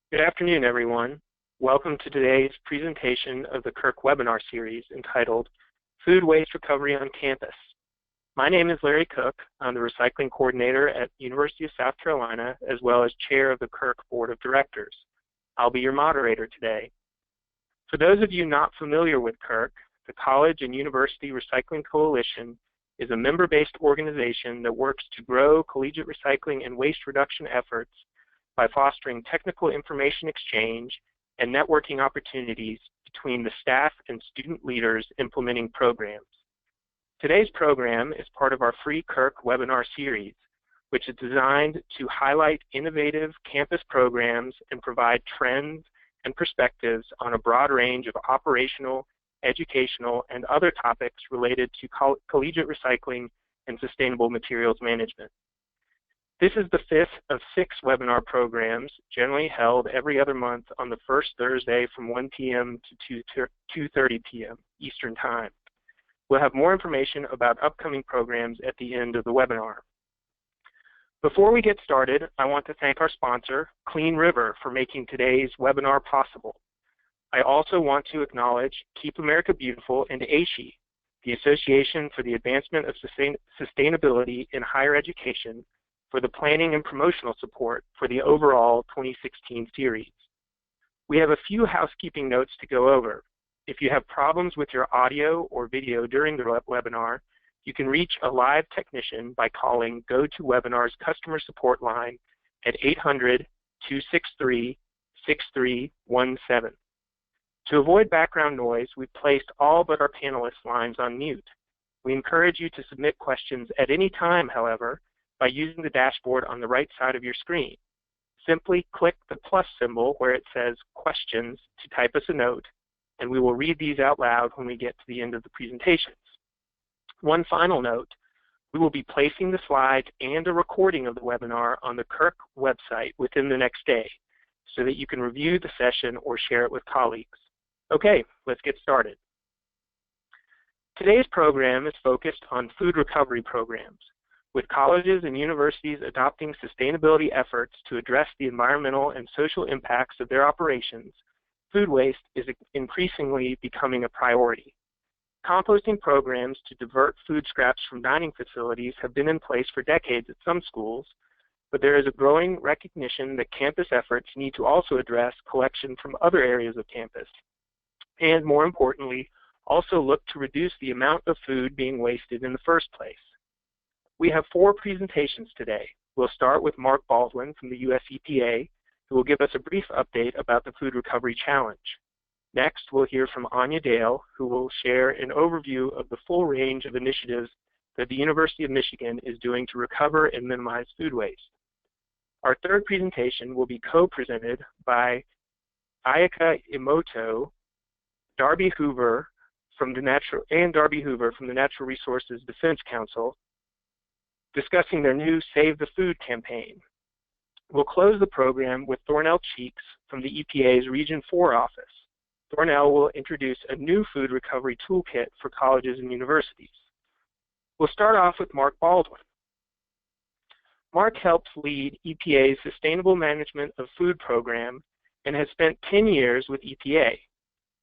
Good afternoon, everyone. Welcome to today's presentation of the CURC webinar series entitled Food Waste Recovery on Campus. My name is Larry Cook. I'm the Recycling Coordinator at University of South Carolina, as well as Chair of the CURC Board of Directors. I'll be your moderator today. For those of you not familiar with CURC, the College and University Recycling Coalition is a member-based organization that works to grow collegiate recycling and waste reduction efforts by fostering technical information exchange and networking opportunities between the staff and student leaders implementing programs. Today's program is part of our free CURC webinar series, which is designed to highlight innovative campus programs and provide trends and perspectives on a broad range of operational, educational, and other topics related to collegiate recycling and sustainable materials management. This is the fifth of 6 webinar programs generally held every other month on the first Thursday from 1 p.m. to 2:30 p.m. Eastern Time. We'll have more information about upcoming programs at the end of the webinar. Before we get started, I want to thank our sponsor, Clean River, for making today's webinar possible. I also want to acknowledge Keep America Beautiful and ASHE, the Association for the Advancement of Sustainability in Higher Education, for the planning and promotional support for the overall 2016 series. We have a few housekeeping notes to go over. If you have problems with your audio or video during the webinar, you can reach a live technician by calling GoToWebinar's customer support line at 800-263-6317. To avoid background noise, we've placed all but our panelists' lines on mute. We encourage you to submit questions at any time, however, by using the dashboard on the right side of your screen. Simply click the plus symbol where it says questions to type us a note, and we will read these out loud when we get to the end of the presentations. One final note, we will be placing the slides and a recording of the webinar on the CURC website within the next day so that you can review the session or share it with colleagues. Okay, let's get started. Today's program is focused on food recovery programs, with colleges and universities adopting sustainability efforts to address the environmental and social impacts of their operations. Food waste is increasingly becoming a priority. Composting programs to divert food scraps from dining facilities have been in place for decades at some schools, but there is a growing recognition that campus efforts need to also address collection from other areas of campus, and more importantly, also look to reduce the amount of food being wasted in the first place. We have 4 presentations today. We'll start with Mark Baldwin from the US EPA, who will give us a brief update about the Food Recovery Challenge. Next, we'll hear from Anya Dale, who will share an overview of the full range of initiatives that the University of Michigan is doing to recover and minimize food waste. Our third presentation will be co-presented by Ayaka Imoto, Darby Hoover from the Natural Resources Defense Council, discussing their new Save the Food campaign. We'll close the program with Thornell Cheeks from the EPA's Region 4 office. Thornell will introduce a new food recovery toolkit for colleges and universities. We'll start off with Mark Baldwin. Mark helps lead EPA's Sustainable Management of Food program and has spent 10 years with EPA.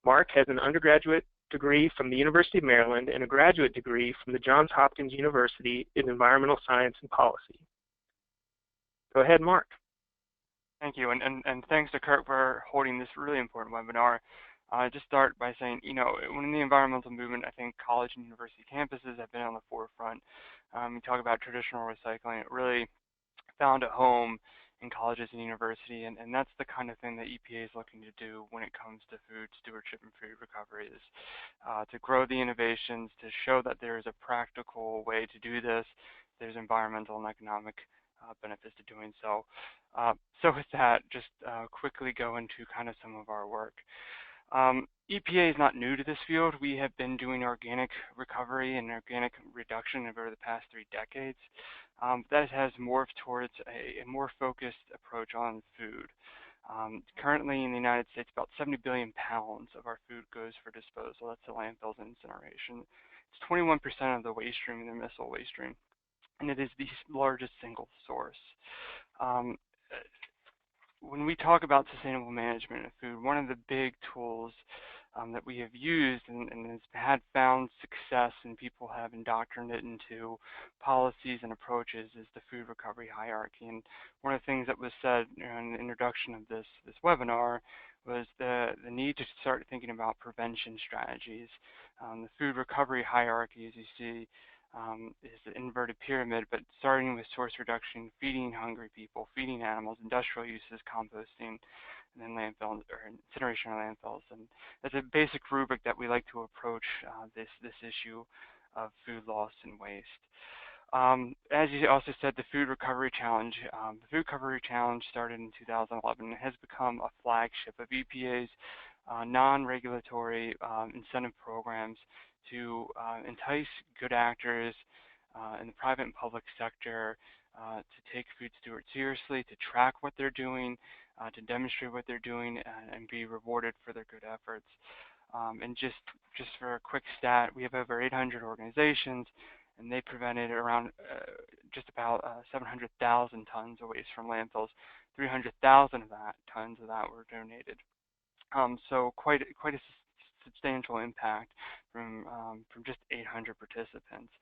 Mark has an undergraduate degree from the University of Maryland and a graduate degree from the Johns Hopkins University in Environmental Science and Policy. Go ahead, Mark. Thank you, and thanks to CURC for holding this really important webinar. Just start by saying, in the environmental movement, I think college and university campuses have been on the forefront. We talk about traditional recycling. It really found a home in colleges and university, and that's the kind of thing that EPA is looking to do when it comes to food stewardship and food recovery, is to grow the innovations, to show that there is a practical way to do this. There's environmental and economic benefits to doing so. So with that, just quickly go into kind of some of our work. EPA is not new to this field. We have been doing organic recovery and organic reduction over the past 3 decades. That has morphed towards a more focused approach on food. Currently in the United States, about 70 billion pounds of our food goes for disposal. That's the landfills and incineration. It's 21% of the waste stream, the missile waste stream, and it is the largest single source. when we talk about sustainable management of food, one of the big tools that we have used and has had found success and people have indoctrinated into policies and approaches is the food recovery hierarchy. And one of the things that was said in the introduction of this webinar was the need to start thinking about prevention strategies. The food recovery hierarchy, as you see, is the inverted pyramid, but starting with source reduction, feeding hungry people, feeding animals, industrial uses, composting, and then landfill or incineration or landfills. And that's a basic rubric that we like to approach this issue of food loss and waste. As you also said, the Food Recovery Challenge. The Food Recovery Challenge started in 2011 and has become a flagship of EPA's non-regulatory incentive programs to entice good actors in the private and public sector to take food stewards seriously, to track what they're doing, to demonstrate what they're doing, and be rewarded for their good efforts. And just for a quick stat, we have over 800 organizations, and they prevented around just about 700,000 tons of waste from landfills. 300,000 tons of that were donated. So quite a substantial impact from just 800 participants.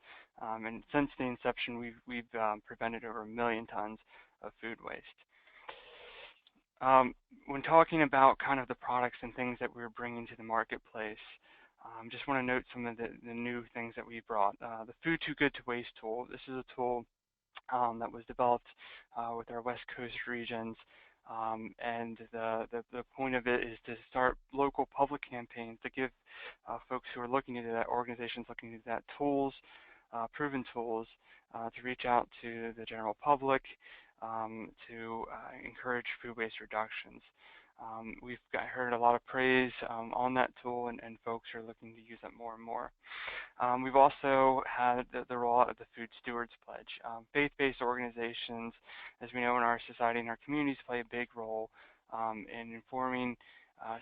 And since the inception, we've prevented over 1 million tons of food waste. When talking about kind of the products and things that we're bringing to the marketplace, just want to note some of the new things that we brought. The Food Too Good to Waste tool. This is a tool that was developed with our West Coast regions, and the point of it is to start local public campaigns to give folks who are looking into that, organizations looking into that, tools, proven tools, to reach out to the general public to encourage food waste reductions. We've heard a lot of praise on that tool, and folks are looking to use it more and more. We've also had the rollout of the Food Stewards Pledge. Faith-based organizations, as we know in our society and our communities, play a big role in informing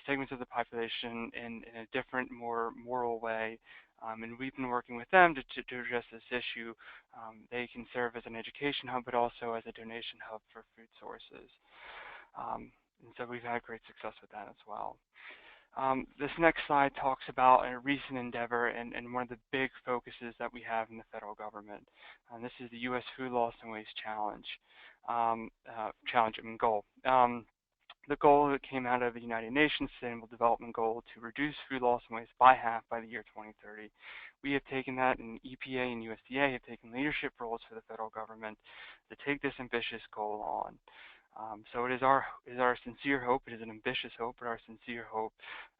segments of the population in a different, more moral way. And we've been working with them to address this issue. They can serve as an education hub, but also as a donation hub for food sources. And so we've had great success with that as well. This next slide talks about a recent endeavor and one of the big focuses that we have in the federal government. This is the U.S. Food Loss and Waste Challenge, goal. The goal that came out of the United Nations Sustainable Development Goal to reduce food loss and waste by half by the year 2030. We have taken that, and EPA and USDA have taken leadership roles for the federal government to take this ambitious goal on. So it is our sincere hope, it is an ambitious hope, but our sincere hope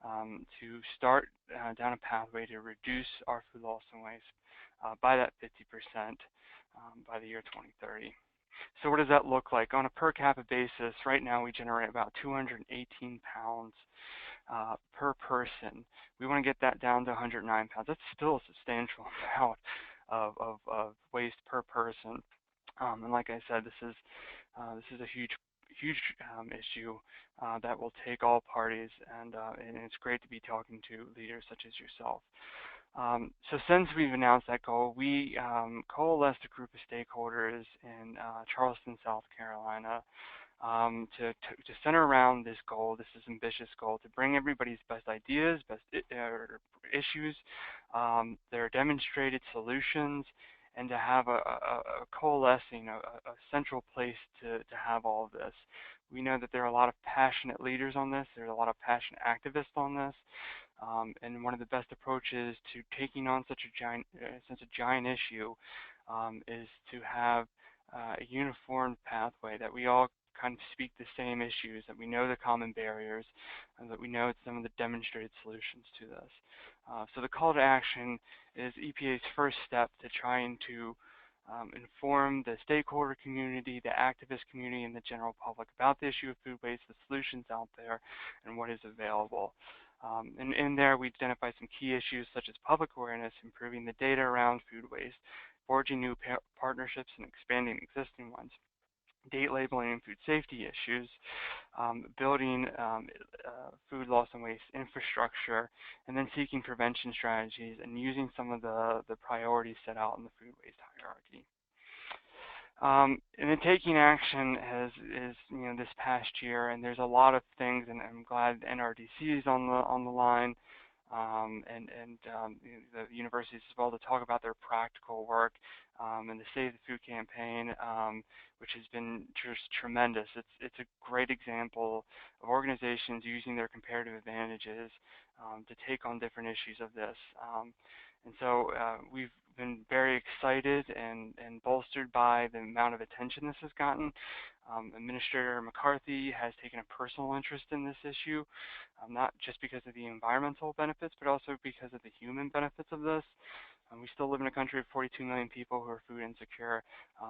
to start down a pathway to reduce our food loss and waste by that 50% by the year 2030. So what does that look like? On a per capita basis, right now we generate about 218 pounds per person. We want to get that down to 109 pounds. That's still a substantial amount of waste per person. And like I said, this is a huge issue that will take all parties, and it's great to be talking to leaders such as yourself. So since we've announced that goal, we coalesced a group of stakeholders in Charleston, South Carolina, to center around this goal, this ambitious goal, to bring everybody's best ideas, best issues, their demonstrated solutions, and to have a coalescing, a central place to have all of this. We know that there are a lot of passionate leaders on this. There's a lot of passionate activists on this. And one of the best approaches to taking on such a giant issue is to have a uniform pathway, that we all kind of speak the same issues, that we know the common barriers, and that we know some of the demonstrated solutions to this. So the call to action is EPA's first step to trying to inform the stakeholder community, the activist community, and the general public about the issue of food waste, the solutions out there, and what is available. And in there, we identify some key issues such as public awareness, improving the data around food waste, forging new partnerships and expanding existing ones, date labeling and food safety issues, building food loss and waste infrastructure, and then seeking prevention strategies and using some of the priorities set out in the food waste hierarchy. And then taking action is this past year, and there's a lot of things, and I'm glad NRDC is on the line, the universities as well to talk about their practical work, and the Save the Food campaign, which has been just tremendous. It's a great example of organizations using their comparative advantages to take on different issues of this. And so we've been very excited and bolstered by the amount of attention this has gotten. Administrator McCarthy has taken a personal interest in this issue, not just because of the environmental benefits, but also because of the human benefits of this. We still live in a country of 42 million people who are food insecure.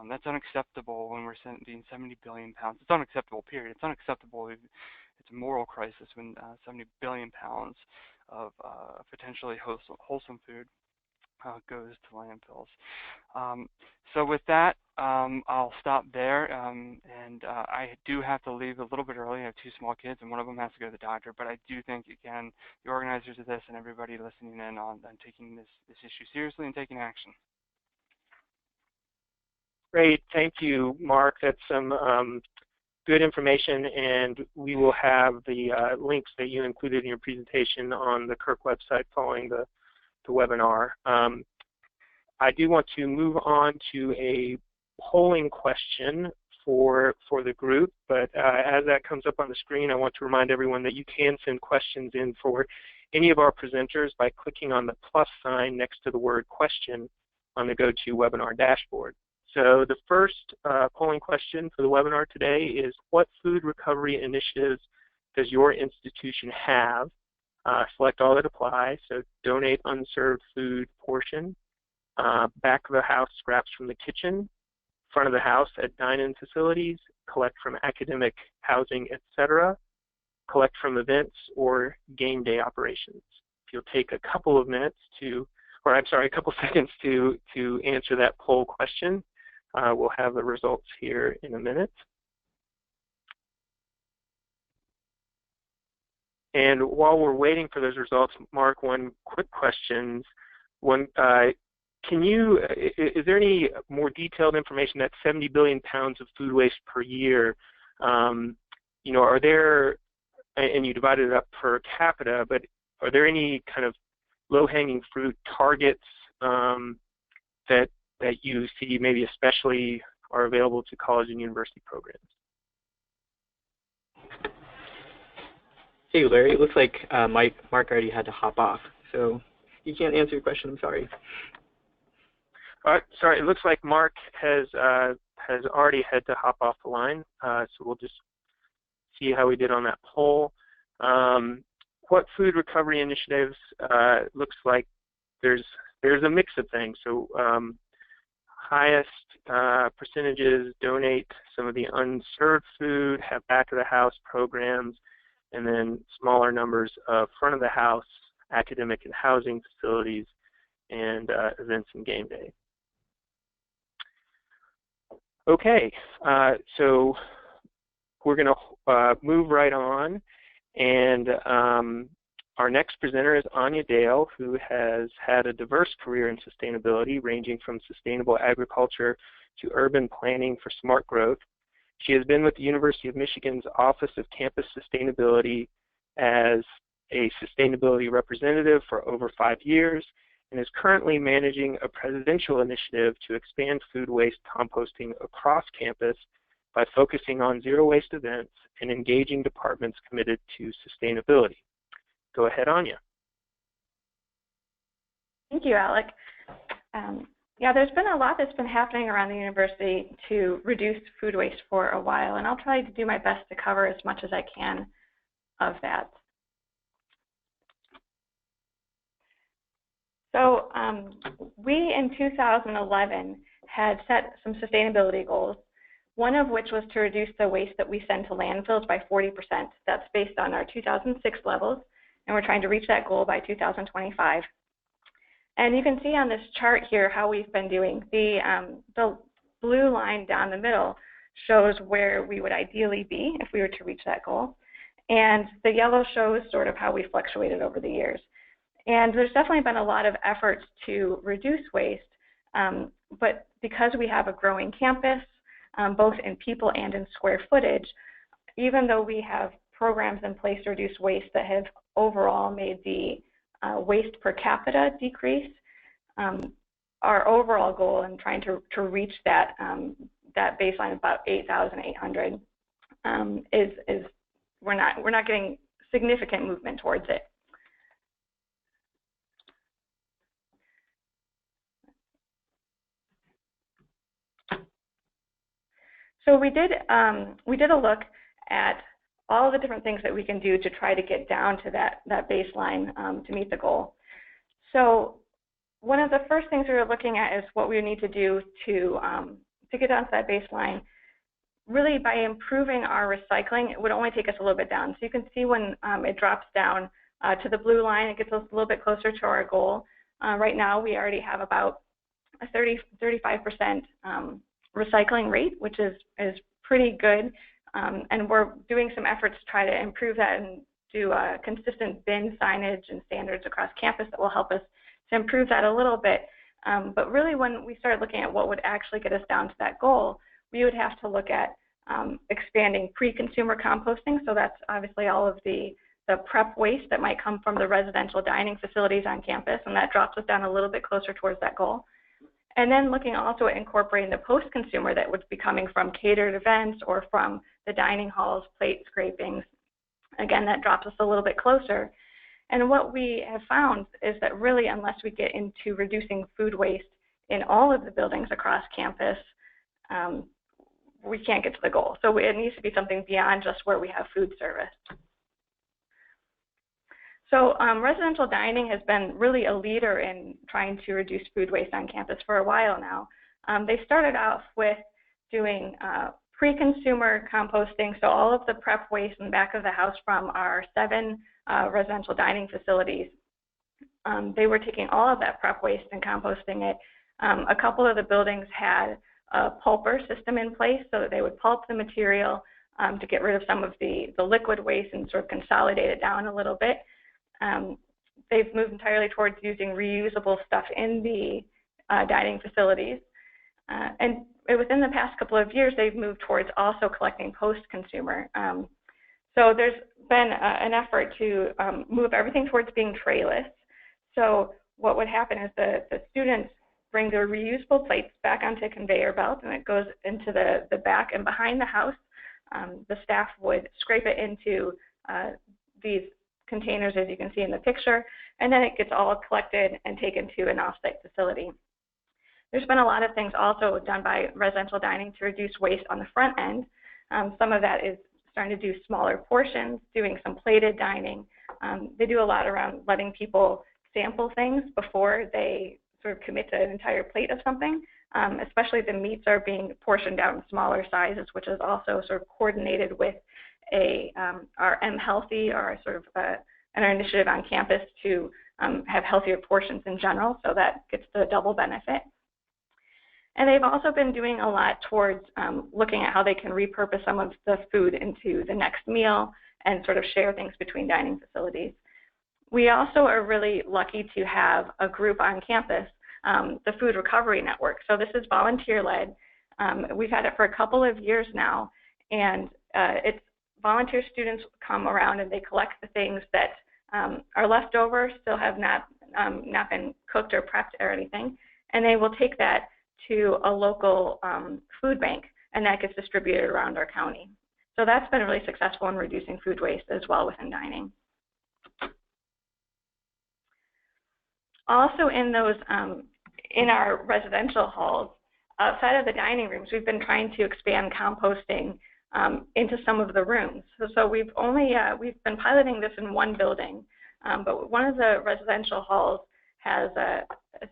That's unacceptable when we're sending 70 billion pounds. It's unacceptable, period. It's unacceptable. It's a moral crisis when 70 billion pounds of potentially wholesome food goes to landfills. So with that, I'll stop there, and I do have to leave a little bit early. I have two small kids, and one of them has to go to the doctor, but I do think, again, the organizers of this and everybody listening in on taking this issue seriously and taking action. Great, thank you, Mark. That's some good information, and we will have the links that you included in your presentation on the CURC website following the webinar. I do want to move on to a polling question for the group, but as that comes up on the screen, I want to remind everyone that you can send questions in for any of our presenters by clicking on the plus sign next to the word question on the GoToWebinar dashboard. So the first polling question for the webinar today is, what food recovery initiatives does your institution have? Select all that apply, so donate unserved food portion, back of the house scraps from the kitchen, front of the house at dine-in facilities, collect from academic housing, etc., collect from events or game day operations. If you'll take a couple of minutes a couple seconds to answer that poll question, we'll have the results here in a minute. And while we're waiting for those results, Mark, one quick question. Is there any more detailed information that 70 billion pounds of food waste per year, are there, and you divided it up per capita, but are there any kind of low-hanging fruit targets that you see maybe especially are available to college and university programs? Hey Larry, it looks like Mark already had to hop off, so you can't answer your question, I'm sorry. Sorry, it looks like Mark has already had to hop off the line, so we'll just see how we did on that poll. What food recovery initiatives? Looks like there's a mix of things. So highest percentages donate some of the unserved food, have back of the house programs, and then smaller numbers of front of the house, academic and housing facilities, and events and game day. Okay, so we're going to move right on, and our next presenter is Anya Dale, who has had a diverse career in sustainability, ranging from sustainable agriculture to urban planning for smart growth. She has been with the University of Michigan's Office of Campus Sustainability as a sustainability representative for over 5 years, and is currently managing a presidential initiative to expand food waste composting across campus by focusing on zero waste events and engaging departments committed to sustainability. Go ahead, Anya. Thank you, Alec. Yeah, there's been a lot that's been happening around the university to reduce food waste for a while, and I'll try to do my best to cover as much as I can of that. So we in 2011 had set some sustainability goals, one of which was to reduce the waste that we send to landfills by 40%. That's based on our 2006 levels, and we're trying to reach that goal by 2025. And you can see on this chart here how we've been doing. The blue line down the middle shows where we would ideally be if we were to reach that goal. And the yellow shows sort of how we fluctuated over the years. And there's definitely been a lot of efforts to reduce waste, but because we have a growing campus, both in people and in square footage, even though we have programs in place to reduce waste that have overall made the waste per capita decrease, our overall goal in trying to reach that that baseline of about 8,800 is we're not getting significant movement towards it. So we did a look at all the different things that we can do to try to get down to that baseline to meet the goal. So one of the first things we were looking at is what we need to do to get down to that baseline. Really, by improving our recycling, it would only take us a little bit down. So you can see when it drops down to the blue line, it gets us a little bit closer to our goal. Right now, we already have about a 35% recycling rate, which is pretty good. And we're doing some efforts to try to improve that and do consistent bin signage and standards across campus that will help us to improve that a little bit. But really, when we started looking at what would actually get us down to that goal, we would have to look at expanding pre-consumer composting. So that's obviously all of the prep waste that might come from the residential dining facilities on campus, and that drops us down a little bit closer towards that goal. And then looking also at incorporating the post-consumer that would be coming from catered events or from the dining halls, plate scrapings. Again, that drops us a little bit closer. And what we have found is that really, unless we get into reducing food waste in all of the buildings across campus, we can't get to the goal. So it needs to be something beyond just where we have food service. So residential dining has been really a leader in trying to reduce food waste on campus for a while now. They started off with doing pre-consumer composting, so all of the prep waste in the back of the house from our 7 residential dining facilities. They were taking all of that prep waste and composting it. A couple of the buildings had a pulper system in place so that they would pulp the material to get rid of some of the liquid waste and sort of consolidate it down a little bit. They've moved entirely towards using reusable stuff in the dining facilities. And within the past couple of years, they've moved towards also collecting post-consumer. So there's been an effort to move everything towards being trayless. So what would happen is the students bring their reusable plates back onto a conveyor belt, and it goes into the back and behind the house. The staff would scrape it into these containers, as you can see in the picture, and then it gets all collected and taken to an off-site facility. There's been a lot of things also done by residential dining to reduce waste on the front end. Some of that is starting to do smaller portions, doing some plated dining. They do a lot around letting people sample things before they sort of commit to an entire plate of something. Especially the meats are being portioned out in smaller sizes, which is also sort of coordinated with our M Healthy, or sort of an initiative on campus to have healthier portions in general, so that gets the double benefit. And they've also been doing a lot towards looking at how they can repurpose some of the food into the next meal and sort of share things between dining facilities. We also are really lucky to have a group on campus, the Food Recovery Network. So this is volunteer-led. We've had it for a couple of years now, and it's volunteer students come around and they collect the things that are left over, still have not been cooked or prepped or anything, and they will take that to a local food bank, and that gets distributed around our county. So that's been really successful in reducing food waste as well within dining. Also in those, in our residential halls, outside of the dining rooms, we've been trying to expand composting into some of the rooms. So we've been piloting this in one building, but one of the residential halls has a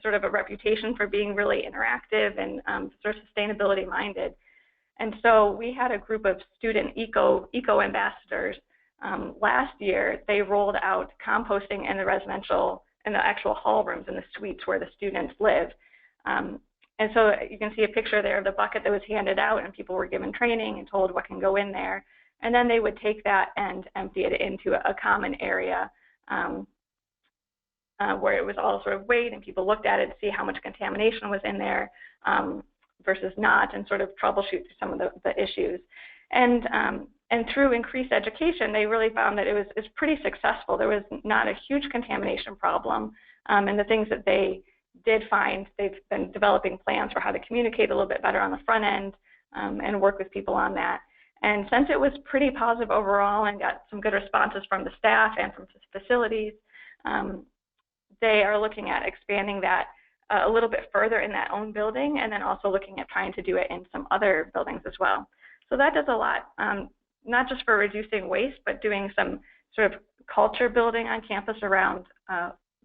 sort of a reputation for being really interactive and sort of sustainability minded. And so we had a group of student eco ambassadors last year. They rolled out composting in the actual hall rooms in the suites where the students live. And so you can see a picture there of the bucket that was handed out, and people were given training and told what can go in there. And then they would take that and empty it into a common area where it was all sort of weighed, and people looked at it to see how much contamination was in there. versus not, and sort of troubleshoot through some of the issues. And through increased education, they really found that it was pretty successful. There was not a huge contamination problem, and the things that they did find, they've been developing plans for how to communicate a little bit better on the front end and work with people on that. And since it was pretty positive overall and got some good responses from the staff and from the facilities, they are looking at expanding that a little bit further in that own building, and then also looking at trying to do it in some other buildings as well. So that does a lot, not just for reducing waste, but doing some sort of culture building on campus around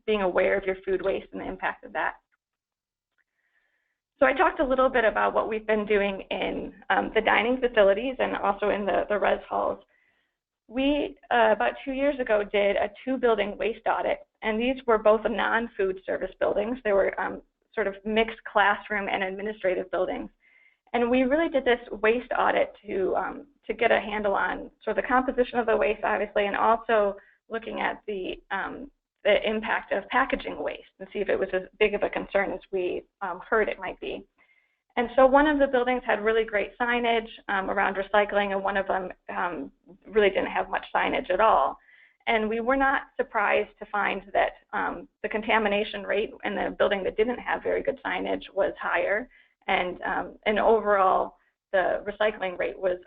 being aware of your food waste and the impact of that. So I talked a little bit about what we've been doing in the dining facilities and also in the res halls. We, about 2 years ago, did a 2-building waste audit, and these were both non-food service buildings. They were sort of mixed classroom and administrative buildings. And we really did this waste audit to get a handle on sort of the composition of the waste, obviously, and also looking at the impact of packaging waste and see if it was as big of a concern as we heard it might be. And so one of the buildings had really great signage around recycling, and one of them really didn't have much signage at all. And we were not surprised to find that the contamination rate in the building that didn't have very good signage was higher, and overall the recycling rate was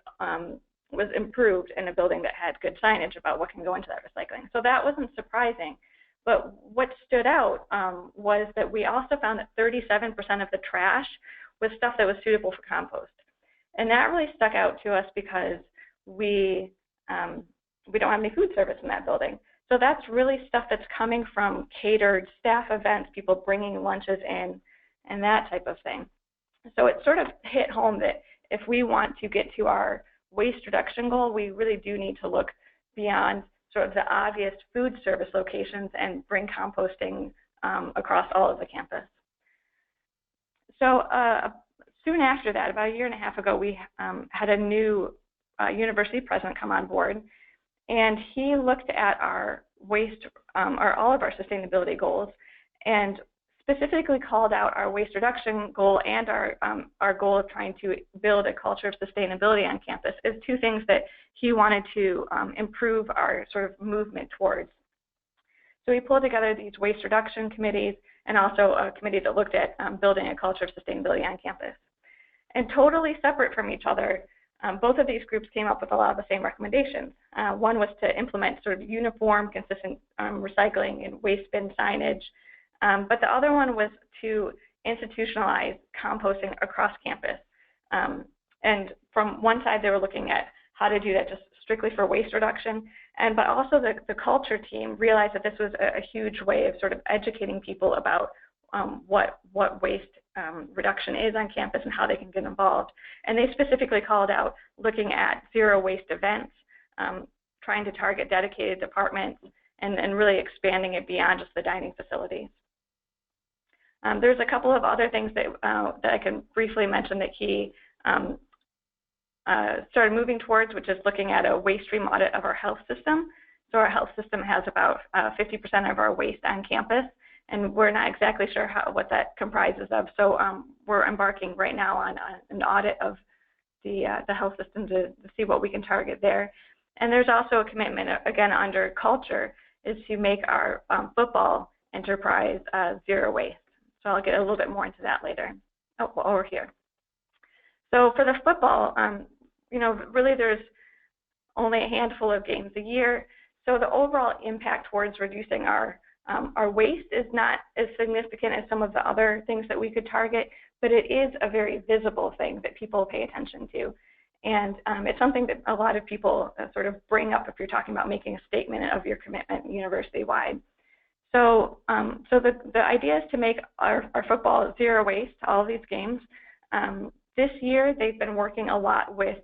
improved in a building that had good signage about what can go into that recycling. So that wasn't surprising. But what stood out was that we also found that 37% of the trash was stuff that was suitable for compost. And that really stuck out to us because we don't have any food service in that building. So that's really stuff that's coming from catered staff events, people bringing lunches in, and that type of thing. So it sort of hit home that if we want to get to our waste reduction goal, we really do need to look beyond sort of the obvious food service locations and bring composting across all of the campus. So soon after that, about 1.5 years ago, we had a new university president come on board, and he looked at our waste, all of our sustainability goals, and specifically called out our waste reduction goal and our goal of trying to build a culture of sustainability on campus as 2 things that he wanted to improve our sort of movement towards. So we pulled together these waste reduction committees and also a committee that looked at building a culture of sustainability on campus. And totally separate from each other, both of these groups came up with a lot of the same recommendations. One was to implement sort of uniform, consistent recycling and waste bin signage, but the other one was to institutionalize composting across campus. And from one side, they were looking at how to do that just strictly for waste reduction, but also the culture team realized that this was a huge way of sort of educating people about what waste reduction is on campus and how they can get involved. And they specifically called out looking at zero waste events, trying to target dedicated departments, and really expanding it beyond just the dining facilities. There's a couple of other things that I can briefly mention that he started moving towards, which is looking at a waste stream audit of our health system. So our health system has about 50% of our waste on campus, and we're not exactly sure what that comprises of. So we're embarking right now on an audit of the health system to see what we can target there. And there's also a commitment, again, under culture, is to make our football enterprise zero waste. So I'll get a little bit more into that later. Oh, well, over here. So for the football, really there's only a handful of games a year. So the overall impact towards reducing our waste is not as significant as some of the other things that we could target, but it is a very visible thing that people pay attention to. And it's something that a lot of people sort of bring up if you're talking about making a statement of your commitment university-wide. So, the idea is to make our football zero waste, all of these games. This year, they've been working a lot with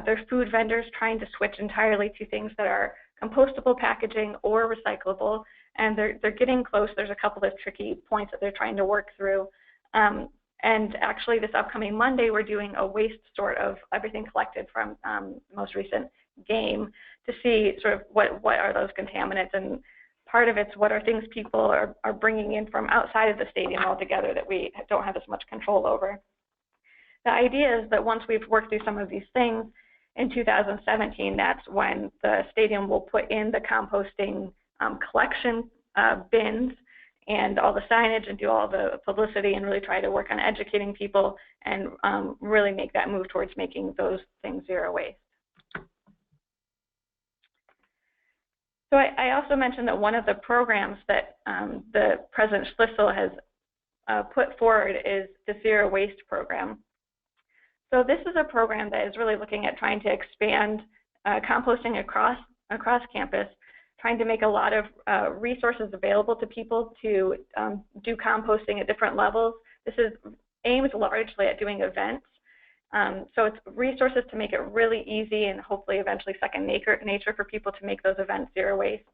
their food vendors, trying to switch entirely to things that are compostable packaging or recyclable, and they're getting close. There's a couple of tricky points that they're trying to work through. And actually, this upcoming Monday, we're doing a waste sort of everything collected from the most recent game to see sort of what are those contaminants, and part of it's what are things people are bringing in from outside of the stadium altogether that we don't have as much control over. the idea is that once we've worked through some of these things, in 2017, that's when the stadium will put in the composting collection bins and all the signage and do all the publicity and really try to work on educating people and really make that move towards making those things zero waste. So I also mentioned that one of the programs that the President Schlissel has put forward is the Zero Waste Program. So this is a program that is really looking at trying to expand composting across campus, trying to make a lot of resources available to people to do composting at different levels. This aims largely at doing events. So it's resources to make it really easy and hopefully eventually second nature for people to make those events zero waste.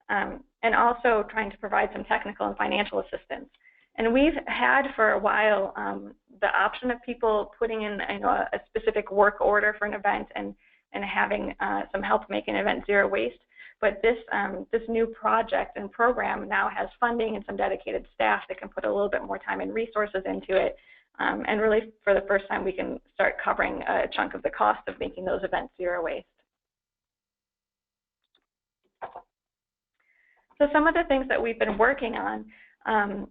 And also trying to provide some technical and financial assistance. And we've had for a while the option of people putting in a specific work order for an event and having some help make an event zero waste. But this new project and program now has funding and some dedicated staff that can put a little bit more time and resources into it. And really, for the first time, we can start covering a chunk of the cost of making those events zero waste. So some of the things that we've been working on,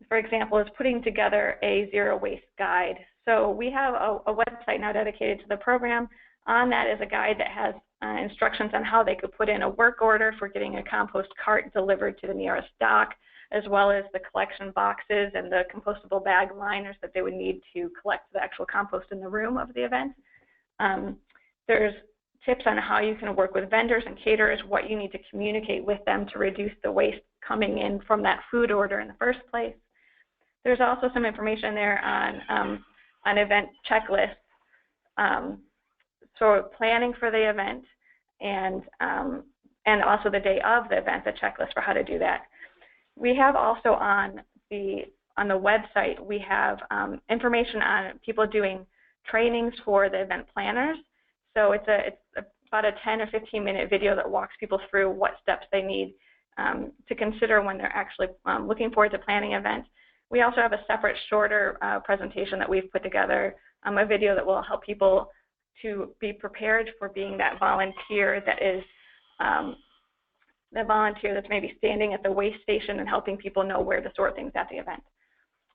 for example, is putting together a zero waste guide. So we have a website now dedicated to the program. On that is a guide that has instructions on how they could put in a work order for getting a compost cart delivered to the nearest dock, as well as the collection boxes and the compostable bag liners that they would need to collect the actual compost in the room of the event. There's tips on how you can work with vendors and caterers, what you need to communicate with them to reduce the waste coming in from that food order in the first place. There's also some information there on event checklists, so planning for the event and also the day of the event, the checklist for how to do that. We have also on the website, we have information on people doing trainings for the event planners. So it's about a 10 or 15-minute video that walks people through what steps they need to consider when they're actually looking forward to planning events. We also have a separate, shorter presentation that we've put together, a video that will help people to be prepared for being that volunteer that is that's maybe standing at the waste station and helping people know where to sort things at the event.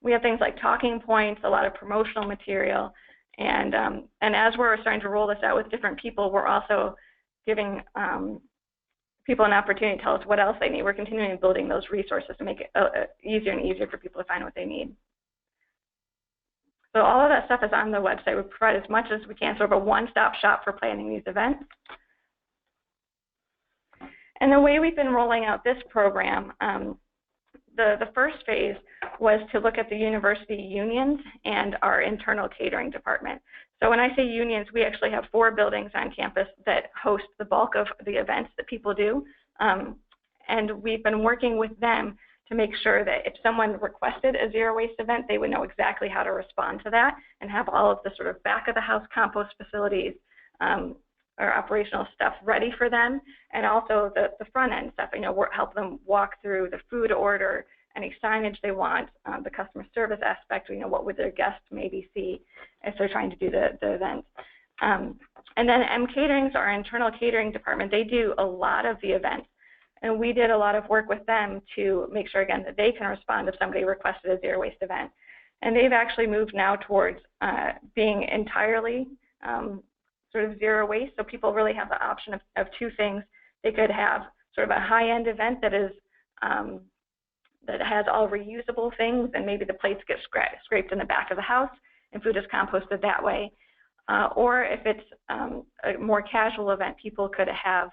We have things like talking points, a lot of promotional material, and as we're starting to roll this out with different people, we're also giving people an opportunity to tell us what else they need. We're continuing building those resources to make it easier and easier for people to find what they need. So all of that stuff is on the website. We provide as much as we can, sort of a one-stop shop for planning these events. And the way we've been rolling out this program, the first phase was to look at the university unions and our internal catering department. So when I say unions, we actually have 4 buildings on campus that host the bulk of the events that people do. And we've been working with them to make sure that if someone requested a zero waste event, they would know exactly how to respond to that and have all of the sort of back of the house compost facilities or operational stuff ready for them, and also the front end stuff, help them walk through the food order, any signage they want, the customer service aspect, what would their guests maybe see if they're trying to do the event. And then Caterings, our internal catering department, they do a lot of the events. And we did a lot of work with them to make sure, again, that they can respond if somebody requested a zero waste event. And they've actually moved now towards being entirely sort of zero waste. So people really have the option of 2 things. They could have sort of a high-end event that is that has all reusable things, and maybe the plates get scraped in the back of the house and food is composted that way. Or if it's a more casual event, people could have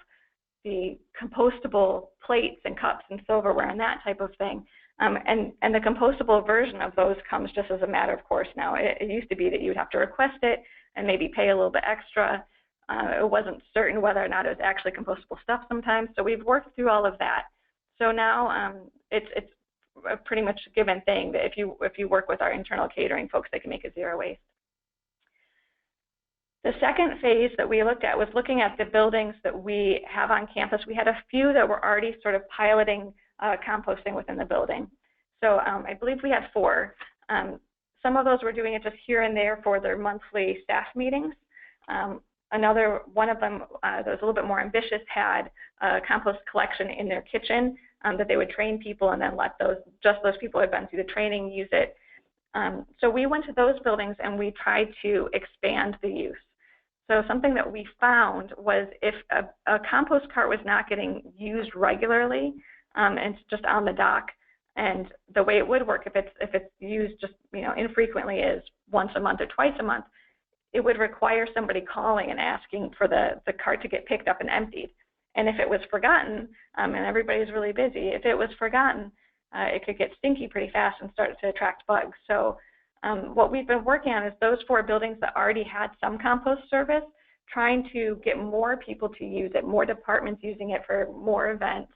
the compostable plates and cups and silverware and that type of thing. And the compostable version of those comes just as a matter of course now. It used to be that you would have to request it and maybe pay a little bit extra. It wasn't certain whether or not it was actually compostable stuff sometimes. So we've worked through all of that. So now it's a pretty much a given thing that if you work with our internal catering folks, they can make it zero waste. The second phase that we looked at was looking at the buildings that we have on campus. We had a few that were already sort of piloting composting within the building. So I believe we had 4. Some of those were doing it just here and there for their monthly staff meetings. Another one of them that was a little bit more ambitious had a compost collection in their kitchen that they would train people and then let just those people who had been through the training use it. So we went to those buildings and we tried to expand the use. So something that we found was if a compost cart was not getting used regularly and it's just on the dock, and the way it would work if it's used just infrequently is once a month or twice a month, it would require somebody calling and asking for the cart to get picked up and emptied. And if it was forgotten, and everybody's really busy, if it was forgotten, it could get stinky pretty fast and start to attract bugs. So what we've been working on is those 4 buildings that already had some compost service, trying to get more people to use it, more departments using it for more events,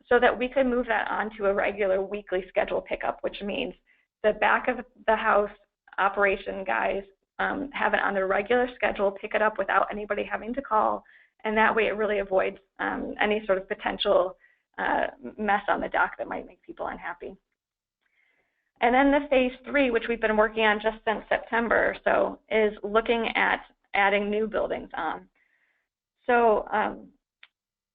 so that we could move that onto a regular weekly schedule pickup, which means the back of the house operation guys have it on their regular schedule, pick it up without anybody having to call, and that way it really avoids any sort of potential mess on the dock that might make people unhappy. And then the phase 3, which we've been working on just since September, so is looking at adding new buildings on. So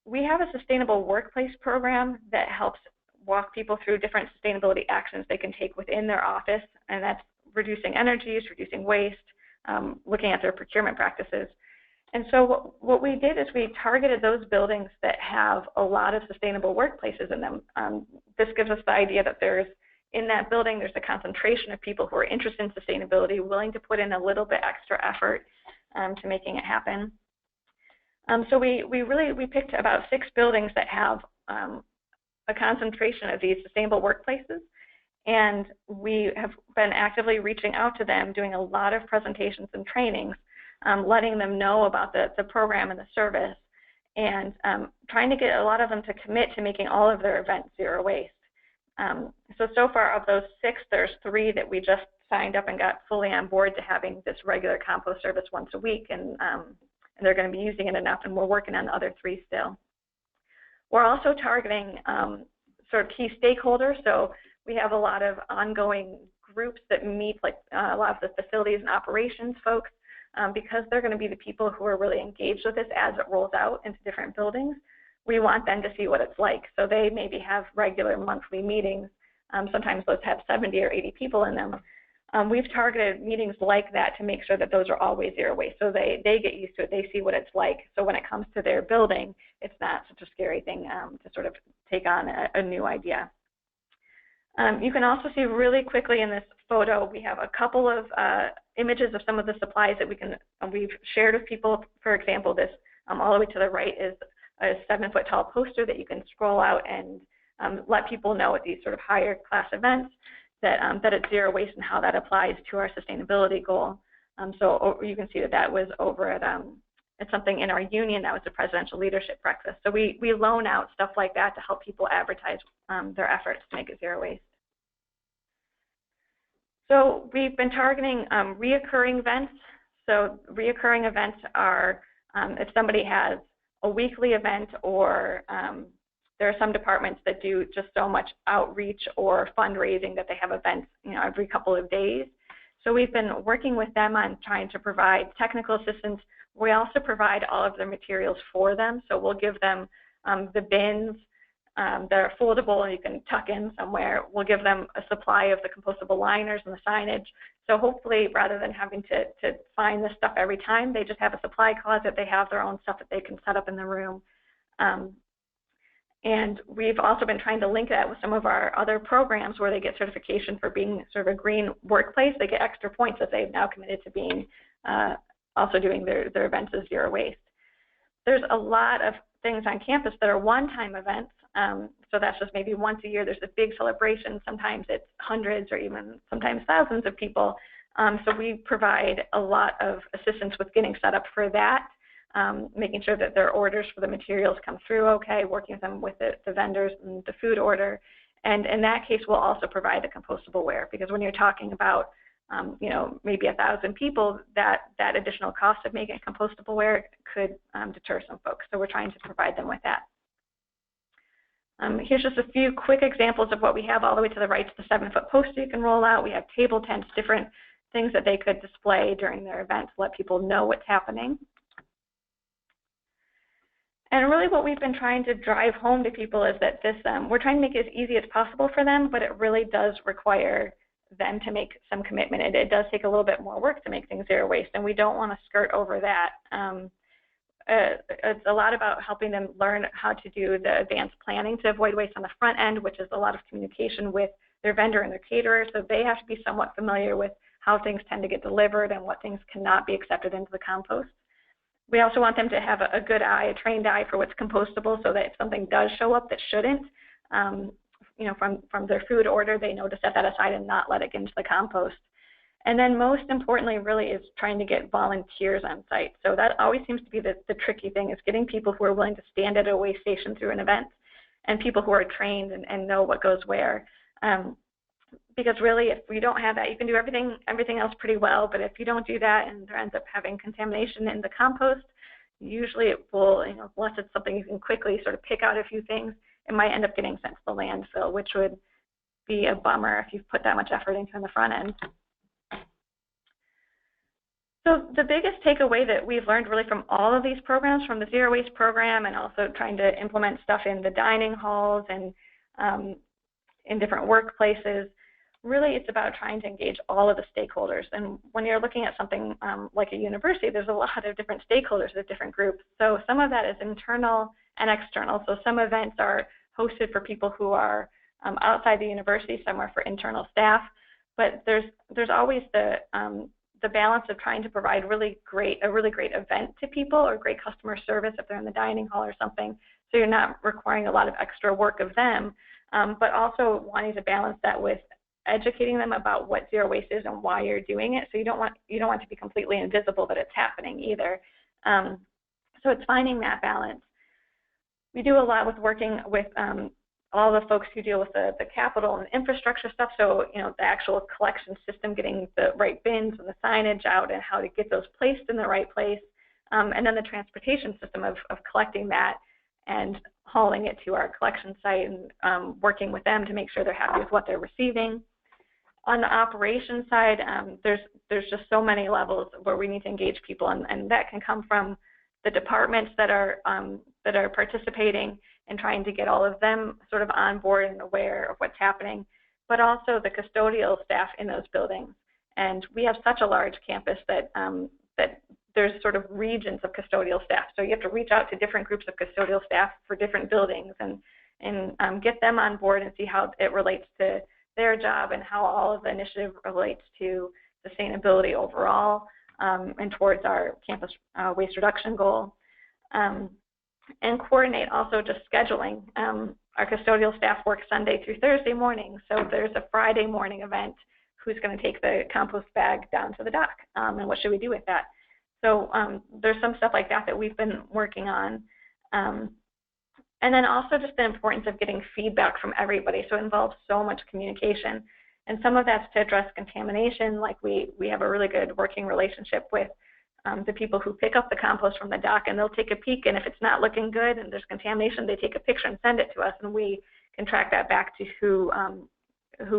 we have a sustainable workplace program that helps walk people through different sustainability actions they can take within their office, and that's reducing energy use, reducing waste, looking at their procurement practices. And so what we did is we targeted those buildings that have a lot of sustainable workplaces in them. This gives us the idea that in that building, there's a concentration of people who are interested in sustainability, willing to put in a little bit extra effort to making it happen. So we picked about 6 buildings that have a concentration of these sustainable workplaces, and we have been actively reaching out to them, doing a lot of presentations and trainings, letting them know about the program and the service, and trying to get a lot of them to commit to making all of their events zero waste. So far of those 6, there's 3 that we just signed up and got fully on board to having this regular compost service once a week, and they're going to be using it enough, and we're working on the other 3 still. We're also targeting sort of key stakeholders, so we have a lot of ongoing groups that meet, like a lot of the facilities and operations folks, because they're going to be the people who are really engaged with this as it rolls out into different buildings. We want them to see what it's like. So they maybe have regular monthly meetings. Sometimes those have 70 or 80 people in them. We've targeted meetings like that to make sure that those are always zero waste. So they get used to it. They see what it's like. So when it comes to their building, it's not such a scary thing to sort of take on a new idea. You can also see really quickly in this photo, we have a couple of images of some of the supplies that we've shared with people. For example, this all the way to the right is a 7-foot tall poster that you can scroll out and let people know at these sort of higher class events that it's zero waste and how that applies to our sustainability goal. So you can see that was over at something in our union. That was the presidential leadership breakfast. So we loan out stuff like that to help people advertise their efforts to make it zero waste. So we've been targeting reoccurring events. So reoccurring events are if somebody has a weekly event, or there are some departments that do just so much outreach or fundraising that they have events every couple of days. So we've been working with them on trying to provide technical assistance. We also provide all of their materials for them. So we'll give them the bins that are foldable and you can tuck in somewhere. We'll give them a supply of the compostable liners and the signage. So hopefully, rather than having to find this stuff every time, they just have a supply closet. They have their own stuff that they can set up in the room. And we've also been trying to link that with some of our other programs where they get certification for being sort of a green workplace. They get extra points that they've now committed to being also doing their events as zero waste. There's a lot of things on campus that are one-time events. So that's just maybe once a year. There's a big celebration. Sometimes it's hundreds or even sometimes thousands of people. So we provide a lot of assistance with getting set up for that, making sure that their orders for the materials come through okay, working with them with the vendors and the food order. And in that case, we'll also provide the compostable ware, because when you're talking about maybe 1,000 people, that additional cost of making compostable ware could deter some folks. So we're trying to provide them with that. Here's just a few quick examples of what we have. All the way to the right to the 7-foot poster you can roll out. We have table tents, different things that they could display during their event to let people know what's happening. And really what we've been trying to drive home to people is that this, we're trying to make it as easy as possible for them, but it really does require them to make some commitment. It does take a little bit more work to make things zero waste, and we don't want to skirt over that. It's a lot about helping them learn how to do the advanced planning to avoid waste on the front end, which is a lot of communication with their vendor and their caterer, so they have to be somewhat familiar with how things tend to get delivered and what things cannot be accepted into the compost. We also want them to have a good eye, a trained eye for what's compostable, so that if something does show up that shouldn't, you know, from their food order, they know to set that aside and not let it get into the compost. And then most importantly really is trying to get volunteers on site. So that always seems to be the tricky thing, is getting people who are willing to stand at a waste station through an event, and people who are trained and know what goes where. Because really, if we don't have that, you can do everything else pretty well, but if you don't do that and there ends up having contamination in the compost, usually it will, you know, unless it's something you can quickly sort of pick out a few things, it might end up getting sent to the landfill, which would be a bummer if you've put that much effort into in the front end. So the biggest takeaway that we've learned really from all of these programs, from the Zero Waste program and also trying to implement stuff in the dining halls and in different workplaces, really it's about trying to engage all of the stakeholders. And when you're looking at something like a university, there's a lot of different stakeholders, there's different groups. So some of that is internal and external. So some events are hosted for people who are outside the university, some are for internal staff. But there's always the balance of trying to provide a really great event to people, or great customer service if they're in the dining hall or something. So you're not requiring a lot of extra work of them, but also wanting to balance that with educating them about what zero waste is and why you're doing it. So you don't want to be completely invisible that it's happening either. So it's finding that balance. We do a lot with working with all the folks who deal with the capital and infrastructure stuff. So, you know, the actual collection system, getting the right bins and the signage out and how to get those placed in the right place. And then the transportation system of collecting that and hauling it to our collection site and working with them to make sure they're happy with what they're receiving. On the operations side, there's just so many levels where we need to engage people, and that can come from the departments that are participating and trying to get all of them sort of on board and aware of what's happening, but also the custodial staff in those buildings. And we have such a large campus that that there's sort of regions of custodial staff. So you have to reach out to different groups of custodial staff for different buildings and get them on board and see how it relates to their job and how all of the initiative relates to sustainability overall and towards our campus waste reduction goal. And coordinate also just scheduling. Our custodial staff works Sunday through Thursday morning, so if there's a Friday morning event, who's going to take the compost bag down to the dock, and what should we do with that? So there's some stuff like that that we've been working on. And then also just the importance of getting feedback from everybody. So it involves so much communication. And some of that's to address contamination, like we have a really good working relationship with the people who pick up the compost from the dock, and they'll take a peek, and if it's not looking good and there's contamination, they take a picture and send it to us, and we can track that back to who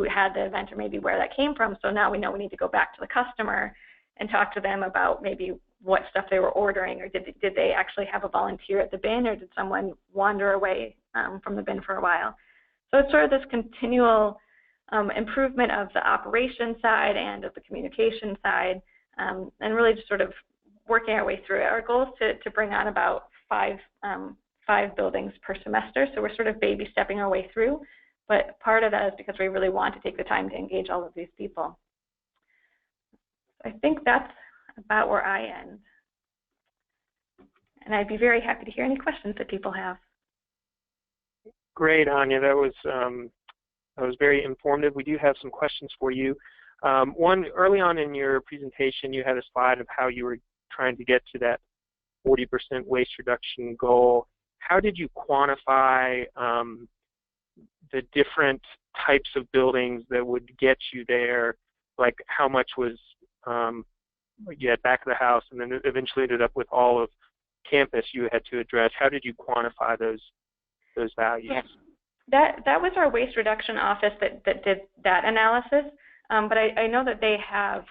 had the event or maybe where that came from. So now we know we need to go back to the customer and talk to them about maybe what stuff they were ordering, or did they actually have a volunteer at the bin, or did someone wander away from the bin for a while. So it's sort of this continual improvement of the operation side and of the communication side, and really just sort of working our way through it. Our goal is to bring on about five buildings per semester, so we're sort of baby stepping our way through, but part of that is because we really want to take the time to engage all of these people. I think that's about where I end. And I'd be very happy to hear any questions that people have. Great, Anya. That was very informative. We do have some questions for you. One, early on in your presentation, you had a slide of how you were trying to get to that 40% waste reduction goal. How did you quantify the different types of buildings that would get you there? Like how much was you had back of the house, and then eventually ended up with all of campus you had to address? How did you quantify those values? Yes. That was our waste reduction office that did that analysis, but I know that they have,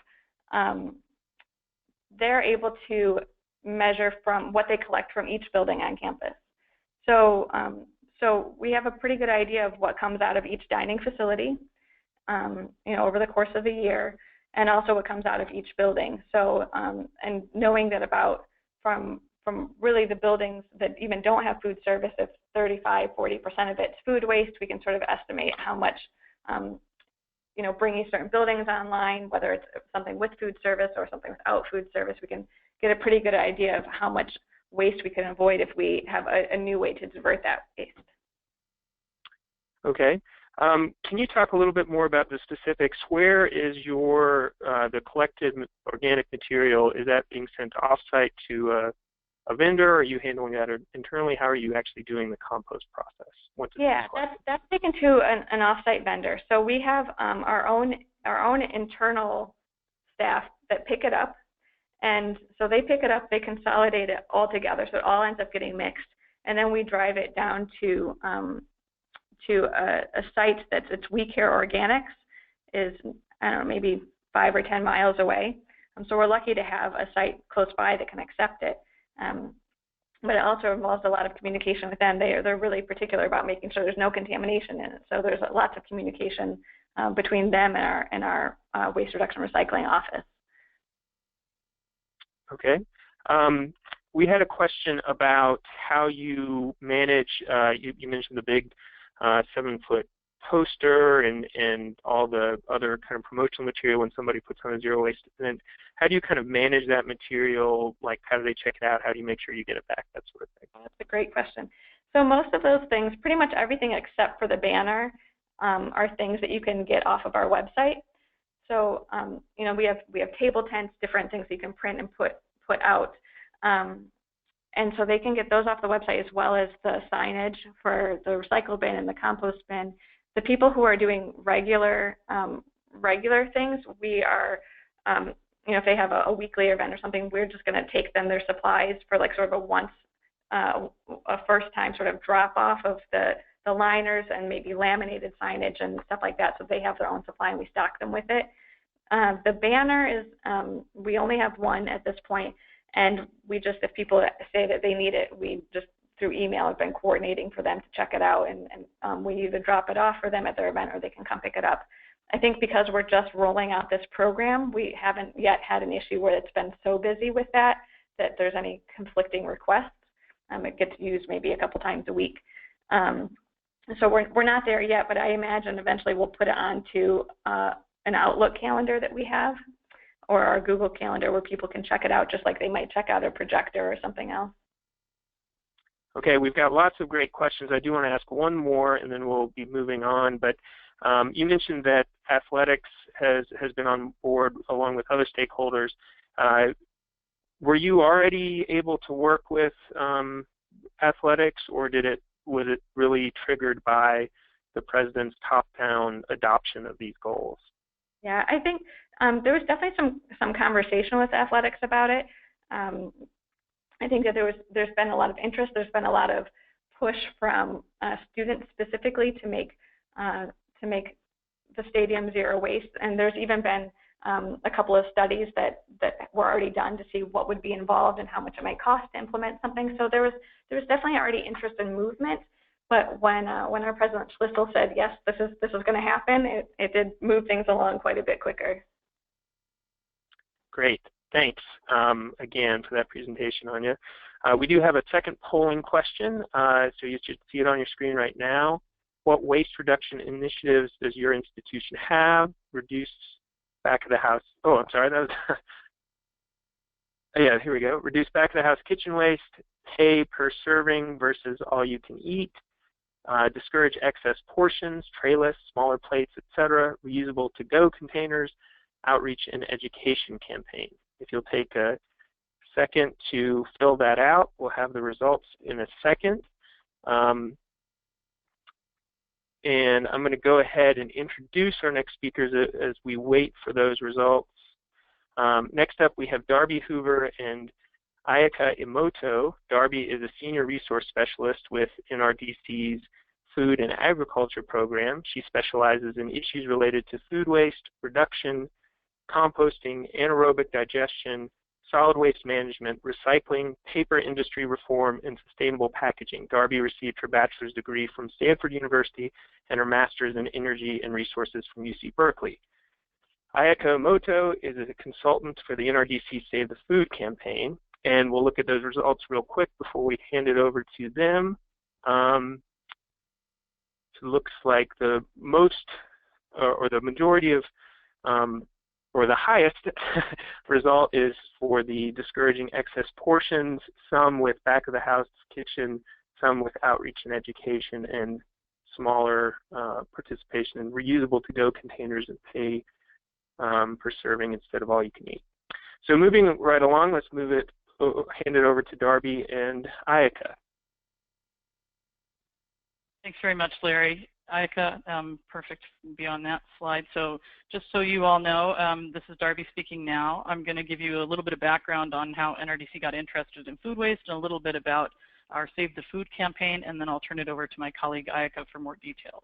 they're able to measure from what they collect from each building on campus. So, so we have a pretty good idea of what comes out of each dining facility, over the course of the year, and also what comes out of each building. So, and knowing that from really the buildings that even don't have food service, if 35–40% of it's food waste, we can sort of estimate how much, bringing certain buildings online, whether it's something with food service or something without food service, we can get a pretty good idea of how much waste we can avoid if we have a new way to divert that waste. Okay. Can you talk a little bit more about the specifics? Where is the collected organic material? Is that being sent off-site to a vendor, or are you handling that internally? How are you actually doing the compost process? Yeah, that's taken to an off-site vendor. So we have our own internal staff that pick it up, and so they pick it up, they consolidate it all together, so it all ends up getting mixed, and then we drive it down to a site it's We Care Organics, is, I don't know, maybe 5 or 10 miles away. So we're lucky to have a site close by that can accept it. But it also involves a lot of communication with them. They're really particular about making sure there's no contamination in it. So there's lots of communication between them and our waste reduction recycling office. Okay. We had a question about how you manage, you mentioned the big 7-foot poster and all the other kind of promotional material when somebody puts on a zero waste event. How do you kind of manage that material? Like, how do they check it out? How do you make sure you get it back? That sort of thing. That's a great question. So most of those things, pretty much everything except for the banner, are things that you can get off of our website. So we have table tents, different things you can print and put out. And so they can get those off the website, as well as the signage for the recycle bin and the compost bin. The people who are doing regular things, we are, if they have a weekly event or something, we're just going to take them their supplies for like sort of a first time sort of drop off of the liners and maybe laminated signage and stuff like that, so they have their own supply and we stock them with it. The banner is, we only have one at this point, and we just, if people say that they need it, we just through email have been coordinating for them to check it out, and we either drop it off for them at their event or they can come pick it up. I think because we're just rolling out this program, we haven't yet had an issue where it's been so busy with that there's any conflicting requests. It gets used maybe a couple times a week. So we're not there yet, but I imagine eventually we'll put it onto an Outlook calendar that we have, or our Google Calendar, where people can check it out just like they might check out a projector or something else. Okay, we've got lots of great questions. I do want to ask one more, and then we'll be moving on. But you mentioned that athletics has been on board along with other stakeholders. Were you already able to work with athletics, or was it really triggered by the president's top-down adoption of these goals? Yeah, I think there was definitely some conversation with athletics about it. I think that there's been a lot of interest. There's been a lot of push from students specifically to make the stadium zero waste, and there's even been a couple of studies that were already done to see what would be involved and how much it might cost to implement something. So there was definitely already interest in movement. But when our President Schlissel said yes, this is going to happen, it did move things along quite a bit quicker. Great. Thanks again for that presentation, Anya. We do have a second polling question, so you should see it on your screen right now. What waste reduction initiatives does your institution have? Reduce back of the house. Oh, I'm sorry. That was yeah, here we go. Reduce back of the house kitchen waste. Pay per serving versus all you can eat. Discourage excess portions, trayless, smaller plates, etc. Reusable to-go containers. Outreach and education campaign. If you'll take a second to fill that out, we'll have the results in a second. And I'm going to go ahead and introduce our next speakers as we wait for those results. Next up, we have Darby Hoover and Ayaka Imoto. Darby is a senior resource specialist with NRDC's Food and Agriculture program. She specializes in issues related to food waste, reduction, composting, anaerobic digestion, solid waste management, recycling, paper industry reform, and sustainable packaging. Darby received her bachelor's degree from Stanford University and her master's in energy and resources from UC Berkeley. Ayaka Moto is a consultant for the NRDC Save the Food campaign, and we'll look at those results real quick before we hand it over to them. So it looks like the most, or the majority of, or the highest result is for the discouraging excess portions, some with back of the house kitchen, some with outreach and education, and smaller participation in reusable to-go containers and pay per serving instead of all you can eat. So moving right along, let's hand it over to Darby and Ayaka. Thanks very much, Larry. Ayaka, perfect to be on that slide. So just so you all know, this is Darby speaking now. I'm going to give you a little bit of background on how NRDC got interested in food waste and a little bit about our Save the Food campaign, and then I'll turn it over to my colleague Ayaka for more details.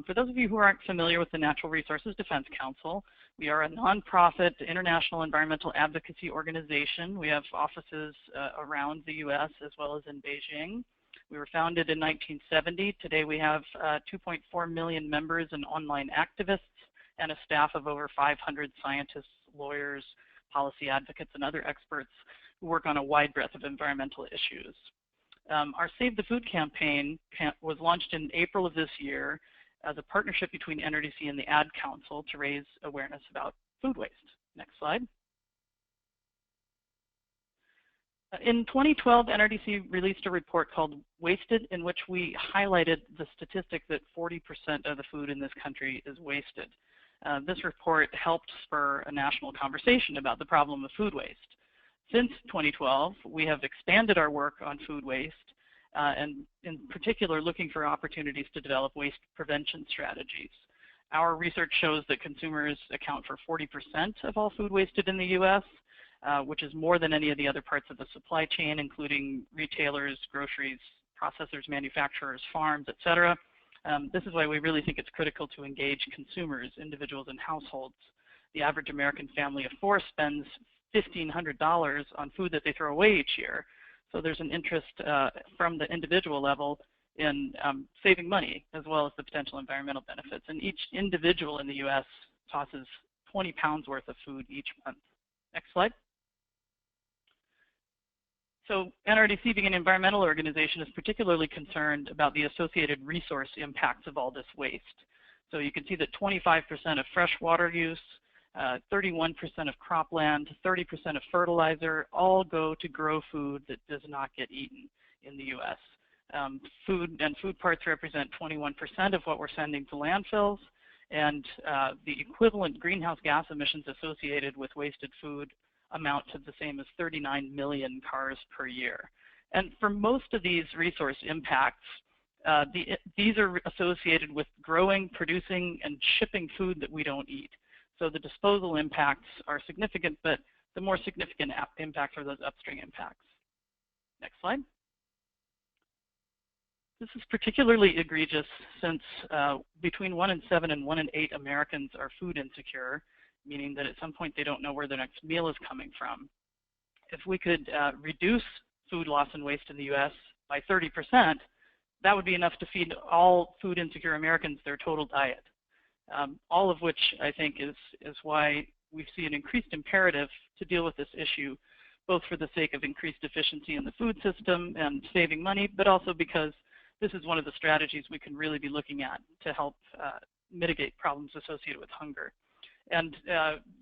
For those of you who aren't familiar with the Natural Resources Defense Council, we are a nonprofit international environmental advocacy organization. We have offices around the U.S. as well as in Beijing. We were founded in 1970. Today we have 2.4 million members and online activists and a staff of over 500 scientists, lawyers, policy advocates, and other experts who work on a wide breadth of environmental issues. Our Save the Food campaign was launched in April of this year as a partnership between NRDC and the Ad Council to raise awareness about food waste. Next slide. In 2012, NRDC released a report called Wasted, in which we highlighted the statistic that 40% of the food in this country is wasted. This report helped spur a national conversation about the problem of food waste. Since 2012, we have expanded our work on food waste, and in particular looking for opportunities to develop waste prevention strategies. Our research shows that consumers account for 40% of all food wasted in the U.S., which is more than any of the other parts of the supply chain, including retailers, groceries, processors, manufacturers, farms, etc. This is why we really think it's critical to engage consumers, individuals, and households. The average American family of four spends $1,500 on food that they throw away each year. So there's an interest from the individual level in saving money, as well as the potential environmental benefits. And each individual in the U.S. tosses 20 pounds worth of food each month. Next slide. So NRDC, being an environmental organization, is particularly concerned about the associated resource impacts of all this waste. So you can see that 25% of fresh water use, 31% of cropland, 30% of fertilizer all go to grow food that does not get eaten in the U.S. Food and food parts represent 21% of what we're sending to landfills, and the equivalent greenhouse gas emissions associated with wasted food amount to the same as 39 million cars per year. And for most of these resource impacts, these are associated with growing, producing, and shipping food that we don't eat. So the disposal impacts are significant, but the more significant impacts are those upstream impacts. Next slide. This is particularly egregious since between 1 in 7 and 1 in 8 Americans are food insecure, meaning that at some point they don't know where their next meal is coming from. If we could reduce food loss and waste in the U.S. by 30%, that would be enough to feed all food insecure Americans their total diet. All of which I think is why we see an increased imperative to deal with this issue, both for the sake of increased efficiency in the food system and saving money, but also because this is one of the strategies we can really be looking at to help mitigate problems associated with hunger. And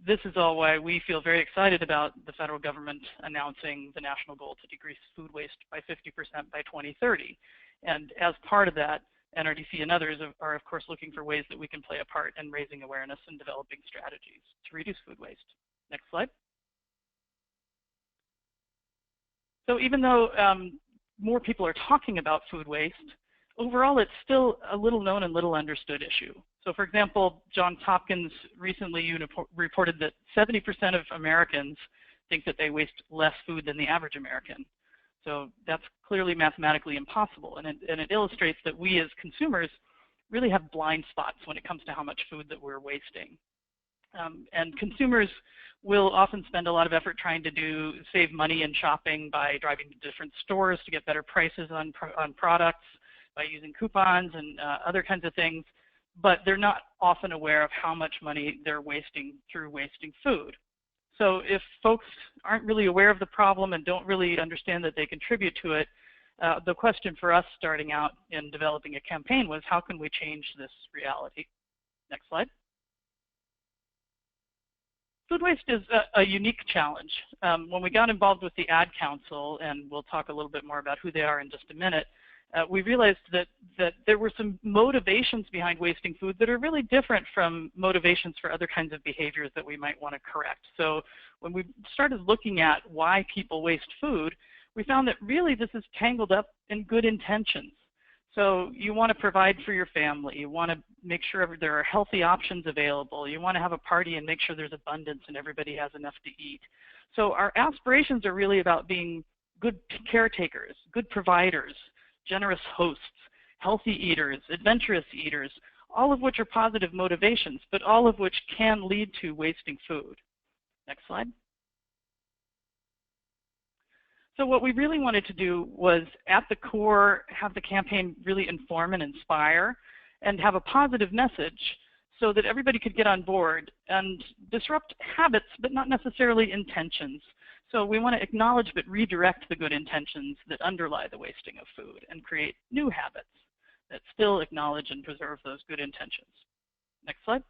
this is all why we feel very excited about the federal government announcing the national goal to decrease food waste by 50% by 2030. And as part of that, NRDC and others are, of course, looking for ways that we can play a part in raising awareness and developing strategies to reduce food waste. Next slide. So even though more people are talking about food waste, overall it's still a little known and little understood issue. So for example, Johns Hopkins recently reported that 70% of Americans think that they waste less food than the average American. So that's clearly mathematically impossible, and it illustrates that we as consumers really have blind spots when it comes to how much food that we're wasting. And consumers will often spend a lot of effort trying to save money in shopping by driving to different stores to get better prices on products, by using coupons and other kinds of things, but they're not often aware of how much money they're wasting through wasting food. So if folks aren't really aware of the problem and don't really understand that they contribute to it, the question for us starting out in developing a campaign was, how can we change this reality? Next slide. Food waste is a unique challenge. When we got involved with the Ad Council, and we'll talk a little bit more about who they are in just a minute, we realized that there were some motivations behind wasting food that are really different from motivations for other kinds of behaviors that we might want to correct. So when we started looking at why people waste food, we found that really this is tangled up in good intentions. So you want to provide for your family, you want to make sure there are healthy options available, you want to have a party and make sure there's abundance and everybody has enough to eat. So our aspirations are really about being good caretakers, good providers, generous hosts, healthy eaters, adventurous eaters, all of which are positive motivations, but all of which can lead to wasting food. Next slide. So what we really wanted to do was, at the core, have the campaign really inform and inspire and have a positive message so that everybody could get on board and disrupt habits, but not necessarily intentions. So we want to acknowledge but redirect the good intentions that underlie the wasting of food and create new habits that still acknowledge and preserve those good intentions. Next slide.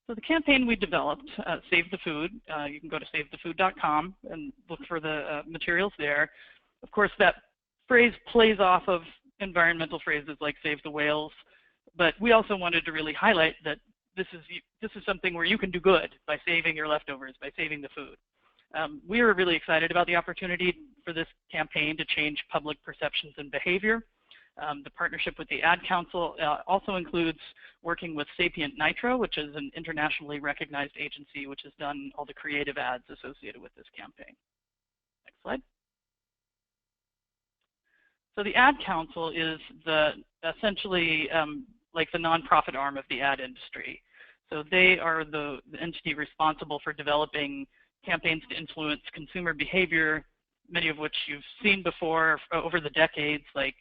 So the campaign we developed, Save the Food, you can go to savethefood.com and look for the materials there. Of course, that phrase plays off of environmental phrases like save the whales, but we also wanted to really highlight that this is something where you can do good by saving your leftovers, by saving the food. We were really excited about the opportunity for this campaign to change public perceptions and behavior. The partnership with the Ad Council also includes working with Sapient Nitro, which is an internationally recognized agency which has done all the creative ads associated with this campaign. Next slide. So the Ad Council is essentially like the nonprofit arm of the ad industry. So they are the entity responsible for developing campaigns to influence consumer behavior, many of which you've seen before over the decades, like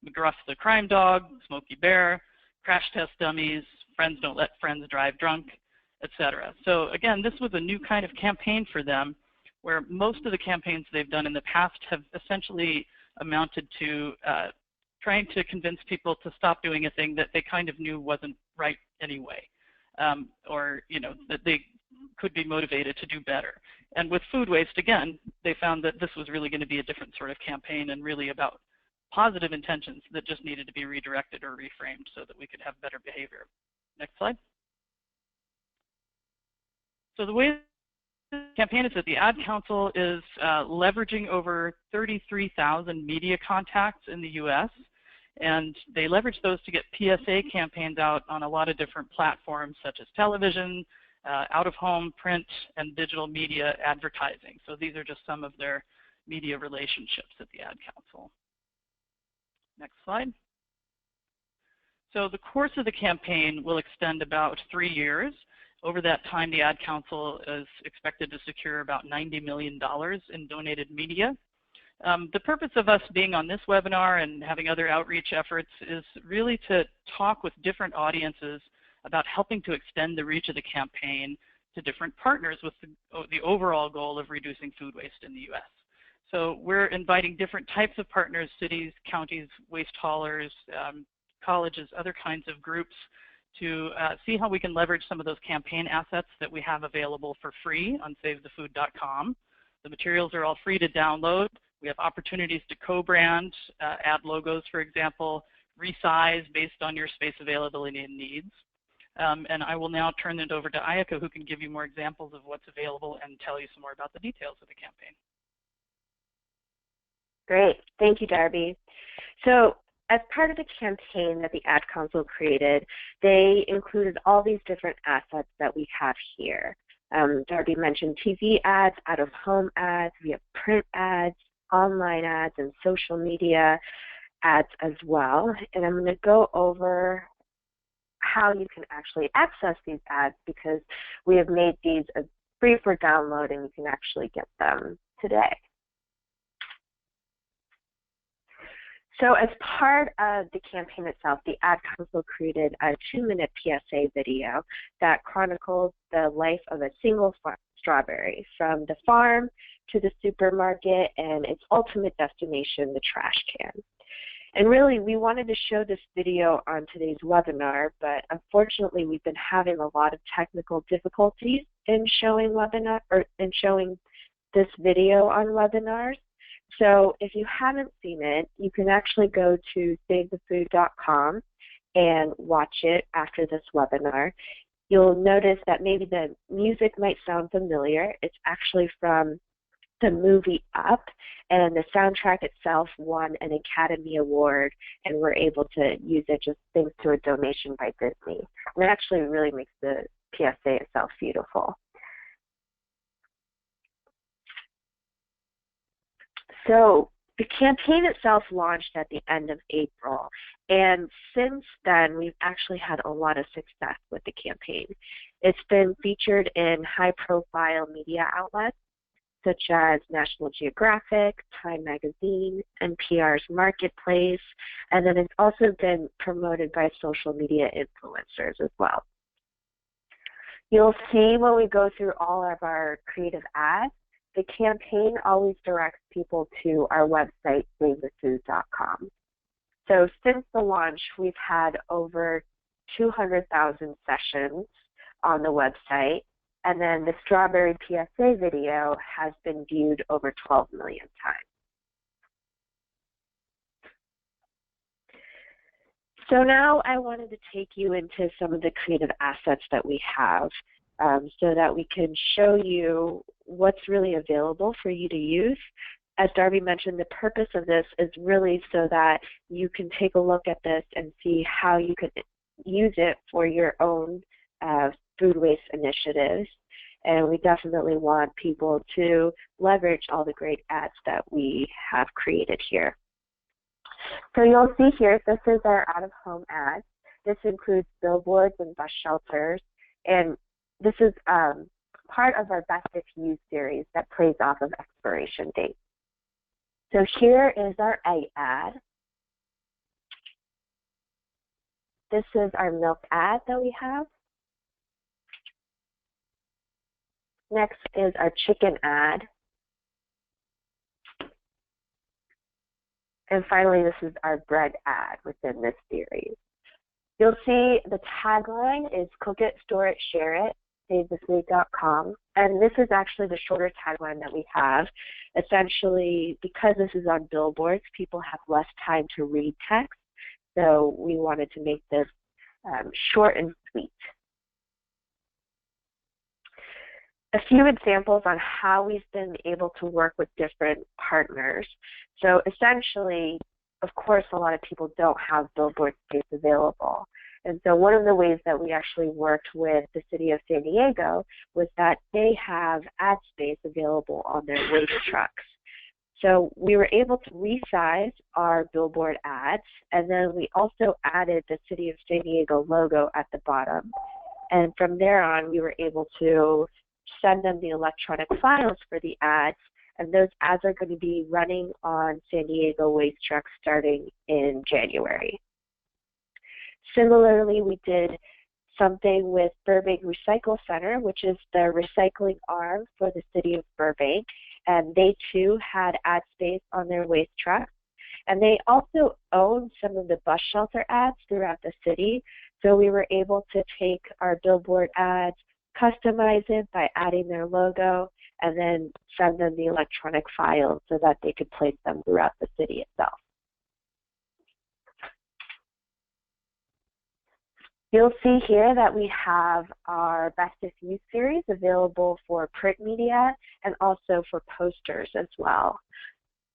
McGruff the Crime Dog, Smokey Bear, Crash Test Dummies, Friends Don't Let Friends Drive Drunk, etc. So again, this was a new kind of campaign for them, where most of the campaigns they've done in the past have essentially amounted to trying to convince people to stop doing a thing that they kind of knew wasn't right anyway, or that they could be motivated to do better. And with food waste, again, they found that this was really going to be a different sort of campaign and really about positive intentions that just needed to be redirected or reframed so that we could have better behavior. Next slide. So the way the campaign is that the Ad Council is leveraging over 33,000 media contacts in the US, and they leverage those to get PSA campaigns out on a lot of different platforms such as television, out-of-home, print, and digital media advertising. So these are just some of their media relationships at the Ad Council. Next slide. So the course of the campaign will extend about 3 years. Over that time, the Ad Council is expected to secure about $90 million in donated media. The purpose of us being on this webinar and having other outreach efforts is really to talk with different audiences about helping to extend the reach of the campaign to different partners with the overall goal of reducing food waste in the US. So we're inviting different types of partners, cities, counties, waste haulers, colleges, other kinds of groups to see how we can leverage some of those campaign assets that we have available for free on savethefood.com. The materials are all free to download. We have opportunities to co-brand, add logos, for example, resize based on your space availability and needs. And I will now turn it over to Ayaka, who can give you more examples of what's available and tell you some more about the details of the campaign. Great. Thank you, Darby. So as part of the campaign that the Ad Council created, they included all these different assets that we have here. Darby mentioned TV ads, out-of-home ads, we have print ads, online ads, and social media ads as well. And I'm going to go over how you can actually access these ads because we have made these free for download and you can actually get them today. So as part of the campaign itself, the Ad Council created a 2-minute PSA video that chronicles the life of a single strawberry from the farm to the supermarket and its ultimate destination, the trash can. And really, we wanted to show this video on today's webinar, but unfortunately, we've been having a lot of technical difficulties in showing this video on webinars. So if you haven't seen it, you can actually go to savethefood.com and watch it after this webinar. You'll notice that maybe the music might sound familiar. It's actually from the movie Up, and the soundtrack itself won an Academy Award, and we're able to use it just thanks to a donation by Disney. And it actually really makes the PSA itself beautiful. So the campaign itself launched at the end of April, and since then we've actually had a lot of success with the campaign. It's been featured in high-profile media outlets such as National Geographic, Time Magazine, NPR's Marketplace, and then it's also been promoted by social media influencers as well. You'll see when we go through all of our creative ads, the campaign always directs people to our website, savethefood.com. So since the launch, we've had over 200,000 sessions on the website, and then the Strawberry PSA video has been viewed over 12 million times. So now I wanted to take you into some of the creative assets that we have so that we can show you what's really available for you to use. As Darby mentioned, the purpose of this is really so that you can take a look at this and see how you can use it for your own food waste initiatives. And we definitely want people to leverage all the great ads that we have created here. So you'll see here, this is our out-of-home ad. This includes billboards and bus shelters, and this is part of our Best If Used series that plays off of expiration dates. So here is our egg ad. This is our milk ad that we have. Next is our chicken ad. And finally, this is our bread ad within this series. You'll see the tagline is cook it, store it, share it, savethefood.com. And this is actually the shorter tagline that we have. Essentially, because this is on billboards, people have less time to read text. So we wanted to make this short and sweet. A few examples on how we've been able to work with different partners. So essentially, of course, a lot of people don't have billboard space available. And so one of the ways that we actually worked with the city of San Diego was that they have ad space available on their waste trucks. So we were able to resize our billboard ads, and then we also added the city of San Diego logo at the bottom. And from there on, we were able to send them the electronic files for the ads, and those ads are going to be running on San Diego waste trucks starting in January. Similarly, we did something with Burbank Recycle Center, which is the recycling arm for the city of Burbank, and they too had ad space on their waste trucks. And they also own some of the bus shelter ads throughout the city, so we were able to take our billboard ads, customize it by adding their logo, and then send them the electronic files so that they could place them throughout the city itself. You'll see here that we have our Best If Used series available for print media and also for posters as well.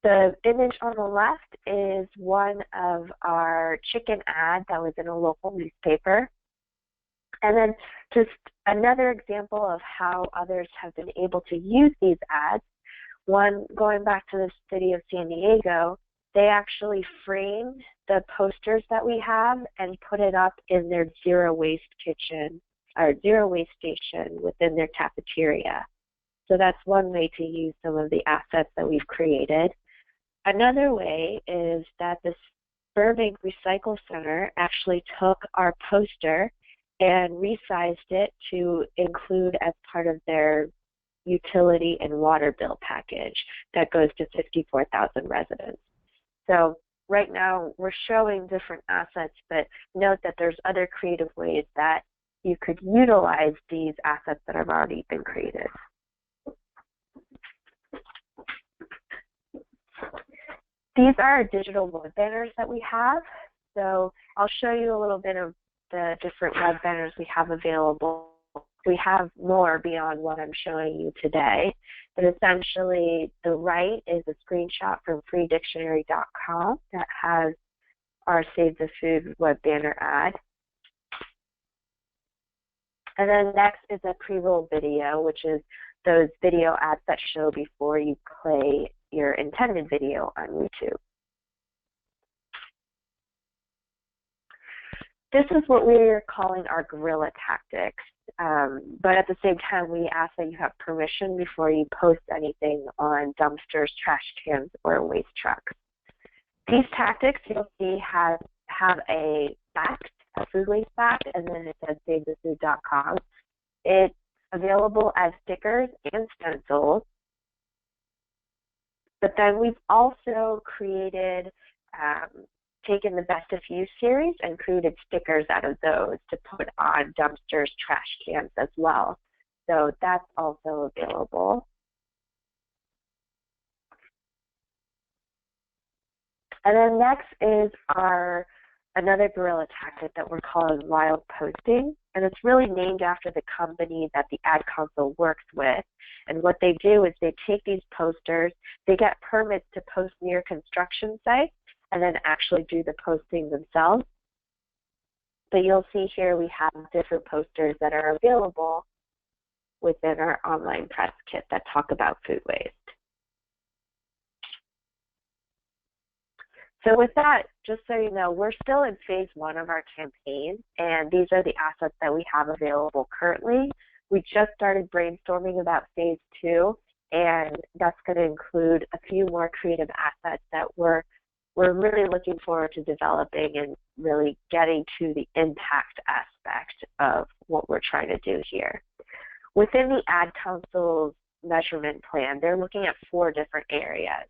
The image on the left is one of our chicken ads that was in a local newspaper. And then just another example of how others have been able to use these ads, one going back to the city of San Diego, they actually framed the posters that we have and put it up in their zero waste kitchen or zero waste station within their cafeteria. So that's one way to use some of the assets that we've created. Another way is that the Burbank Recycle Center actually took our poster and resized it to include as part of their utility and water bill package that goes to 54,000 residents. So right now we're showing different assets, but note that there's other creative ways that you could utilize these assets that have already been created. These are our digital web banners that we have. So I'll show you a little bit of the different web banners we have available. We have more beyond what I'm showing you today. But essentially, the right is a screenshot from freedictionary.com that has our Save the Food web banner ad. And then next is a pre-roll video, which is those video ads that show before you play your intended video on YouTube. This is what we're calling our guerrilla tactics, but at the same time, we ask that you have permission before you post anything on dumpsters, trash cans, or waste trucks. These tactics, you'll see, have a fact, a food waste fact, and then it says savethefood.com. It's available as stickers and stencils. But then we've also created, taken the Best of You series and created stickers out of those to put on dumpsters, trash cans as well. So that's also available. And then next is another guerrilla tactic that we're calling wild posting. And it's really named after the company that the Ad Council works with. And what they do is they take these posters, they get permits to post near construction sites, and then actually do the posting themselves. But you'll see here we have different posters that are available within our online press kit that talk about food waste. So with that, just so you know, we're still in phase 1 of our campaign, and these are the assets that we have available currently. We just started brainstorming about phase 2, and that's going to include a few more creative assets that we're really looking forward to developing and really getting to the impact aspect of what we're trying to do here. Within the Ad Council's measurement plan, they're looking at 4 different areas.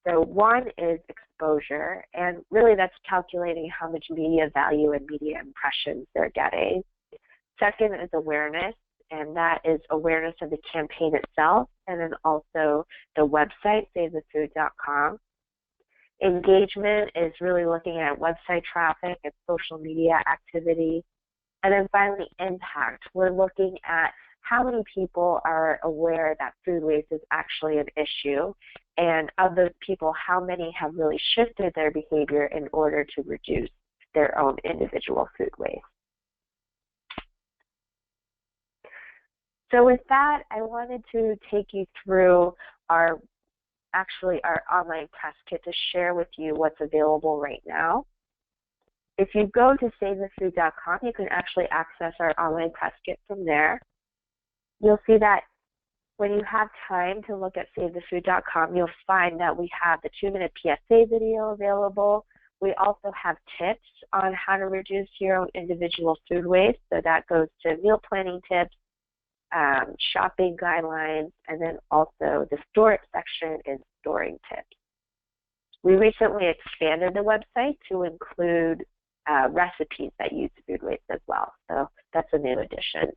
So one is exposure, and really that's calculating how much media value and media impressions they're getting. Second is awareness, and that is awareness of the campaign itself, and then also the website, savethefood.com. Engagement is really looking at website traffic and social media activity. And then finally, impact. We're looking at how many people are aware that food waste is actually an issue, and of those people, how many have really shifted their behavior in order to reduce their own individual food waste. So with that, I wanted to take you through our online press kit to share with you what's available right now. If you go to savethefood.com, you can actually access our online press kit from there. You'll see that when you have time to look at savethefood.com, you'll find that we have the 2-minute PSA video available. We also have tips on how to reduce your own individual food waste. So that goes to meal planning tips, shopping guidelines, and then also the store it section is storing tips. We recently expanded the website to include recipes that use food waste as well. So that's a new addition.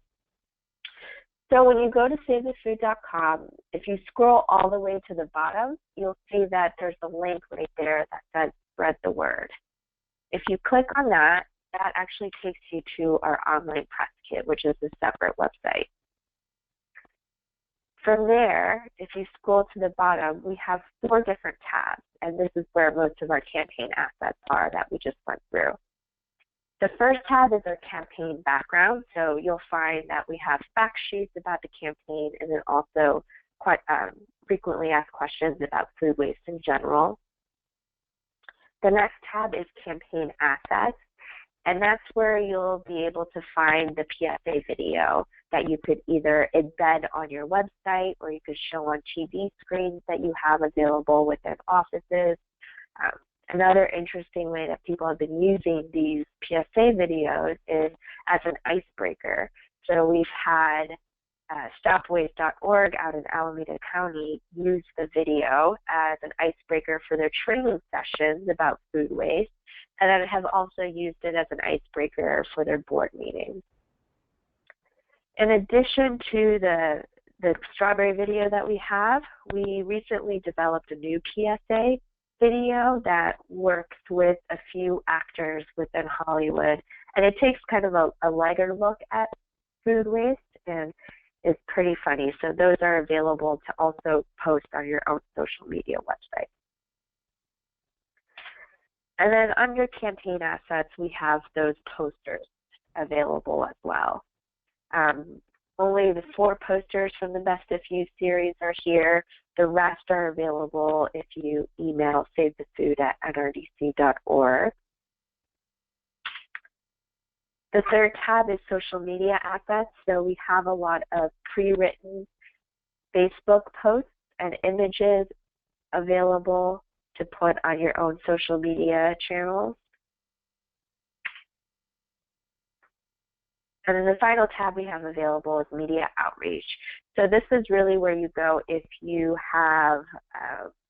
So when you go to savethefood.com, if you scroll all the way to the bottom, you'll see that there's a link right there that says spread the word. If you click on that, that actually takes you to our online press kit, which is a separate website. From there, if you scroll to the bottom, we have 4 different tabs, and this is where most of our campaign assets are that we just went through. The first tab is our campaign background. So you'll find that we have fact sheets about the campaign and then also quite frequently asked questions about food waste in general. The next tab is campaign assets, and that's where you'll be able to find the PSA video that you could either embed on your website or you could show on TV screens that you have available within offices. Another interesting way that people have been using these PSA videos is as an icebreaker. So we've had StopWaste.org out in Alameda County use the video as an icebreaker for their training sessions about food waste, and then have also used it as an icebreaker for their board meetings. In addition to the strawberry video that we have, we recently developed a new PSA video that works with a few actors within Hollywood, and it takes kind of a lighter look at food waste and is pretty funny. So those are available to also post on your own social media website. And then under campaign assets, we have those posters available as well. Only the 4 posters from the Best of You series are here. The rest are available if you email savethefood@nrdc.org. The third tab is social media assets. So we have a lot of pre-written Facebook posts and images available to put on your own social media channels. And then the final tab we have available is media outreach. So this is really where you go if you have,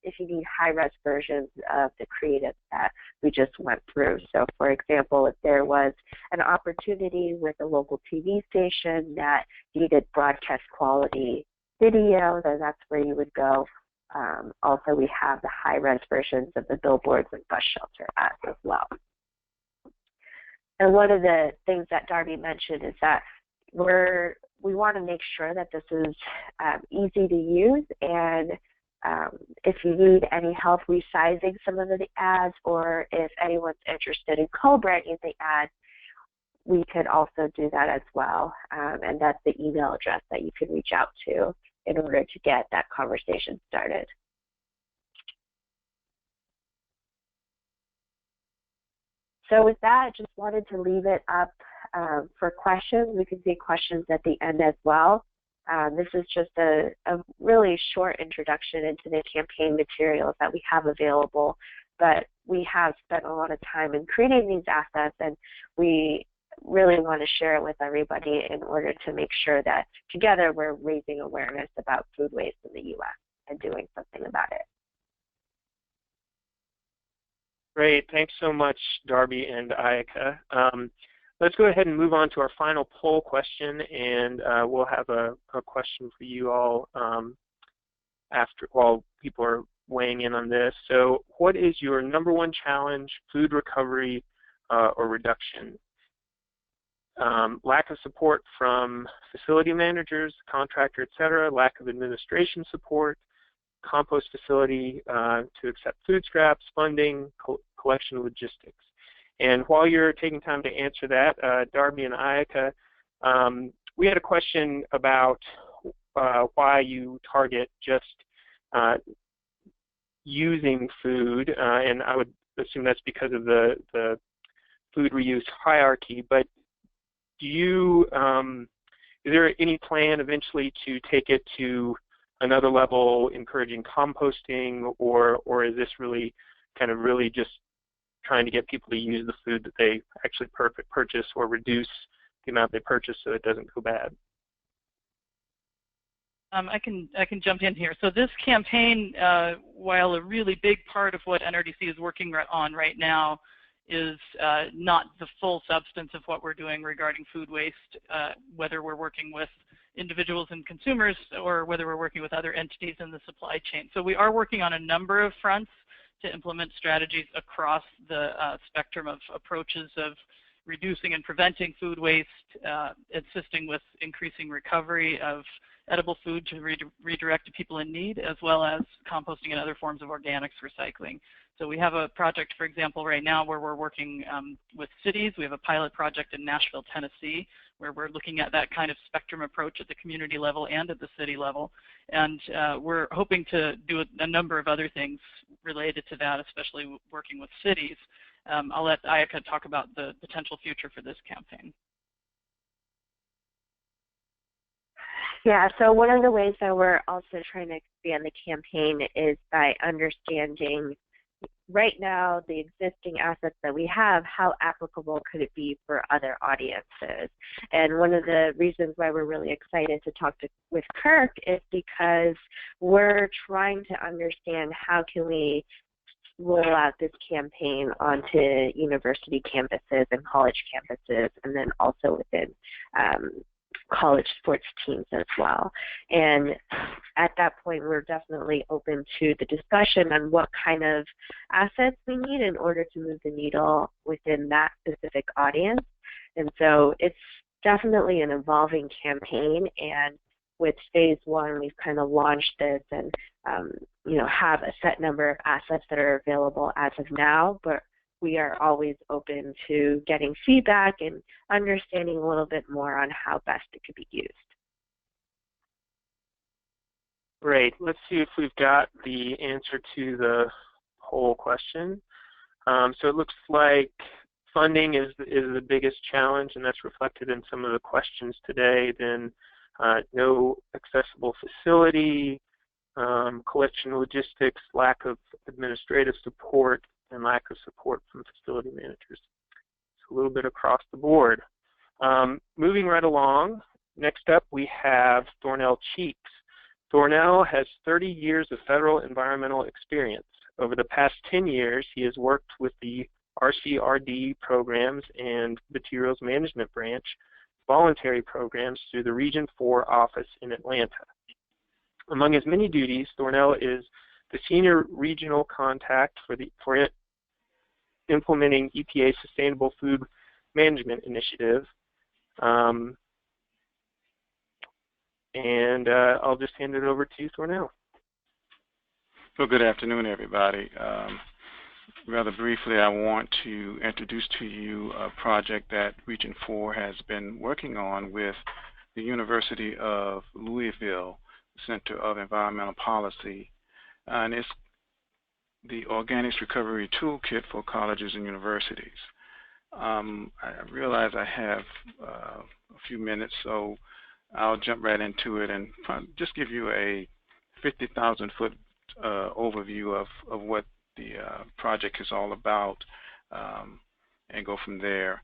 if you need high-res versions of the creative that we just went through. So for example, if there was an opportunity with a local TV station that needed broadcast quality video, then that's where you would go. Also, we have the high-res versions of the billboards and bus shelter ads as well. And one of the things that Darby mentioned is that we want to make sure that this is easy to use, and if you need any help resizing some of the ads, or if anyone's interested in co-branding the ads, we could also do that as well. And that's the email address that you can reach out to in order to get that conversation started. So with that, I just wanted to leave it up for questions. We can take questions at the end as well. This is just a really short introduction into the campaign materials that we have available, but we have spent a lot of time in creating these assets, and we really want to share it with everybody in order to make sure that together we're raising awareness about food waste in the U.S. and doing something about it. Great. Thanks so much, Darby and Ayaka. Let's go ahead and move on to our final poll question, and we'll have a question for you all after while people are weighing in on this. So what is your #1 challenge, food recovery or reduction? Lack of support from facility managers, contractor, et cetera, lack of administration support, compost facility to accept food scraps, funding, collection logistics. And while you're taking time to answer that, Darby and Ayaka, we had a question about why you target just using food, and I would assume that's because of the food reuse hierarchy, but do you, is there any plan eventually to take it to another level, encouraging composting, or is this really kind of just trying to get people to use the food that they actually purchase, or reduce the amount they purchase so it doesn't go bad? I can jump in here. So this campaign, while a really big part of what NRDC is working on right now, is not the full substance of what we're doing regarding food waste, whether we're working with individuals and consumers or whether we're working with other entities in the supply chain. So we are working on a number of fronts to implement strategies across the spectrum of approaches of reducing and preventing food waste, assisting with increasing recovery of edible food to redirect to people in need, as well as composting and other forms of organics recycling. So we have a project, for example, right now where we're working with cities. We have a pilot project in Nashville, Tennessee, where we're looking at that kind of spectrum approach at the community level and at the city level. And we're hoping to do a number of other things related to that, especially working with cities. I'll let Ayaka talk about the potential future for this campaign. Yeah, so one of the ways that we're also trying to expand the campaign is by understanding right now the existing assets that we have, how applicable could it be for other audiences? And one of the reasons why we're really excited to talk with CURC is because we're trying to understand how can we roll out this campaign onto university campuses and college campuses, and then also within college sports teams as well. And at that point, we're definitely open to the discussion on what kind of assets we need in order to move the needle within that specific audience. And so it's definitely an evolving campaign, and with phase one, we've kind of launched this and have a set number of assets that are available as of now, but we are always open to getting feedback and understanding a little bit more on how best it could be used. Great. Let's see if we've got the answer to the poll question. So it looks like funding is the biggest challenge, and that's reflected in some of the questions today. Then no accessible facility, collection logistics, lack of administrative support, and lack of support from facility managers. It's a little bit across the board. Moving right along, next up we have Thornell Cheeks. Thornell has 30 years of federal environmental experience. Over the past 10 years, he has worked with the RCRD programs and Materials Management Branch voluntary programs through the Region 4 office in Atlanta. Among his many duties, Thornell is the senior regional contact for implementing EPA's Sustainable Food Management Initiative. And I'll just hand it over to Thornell. Well, good afternoon, everybody. Rather briefly, I want to introduce to you a project that Region 4 has been working on with the University of Louisville Center of Environmental Policy, and it's the Organics Recovery Toolkit for colleges and universities. I realize I have a few minutes, so I'll jump right into it and just give you a 50,000-foot overview of what the project is all about, and go from there.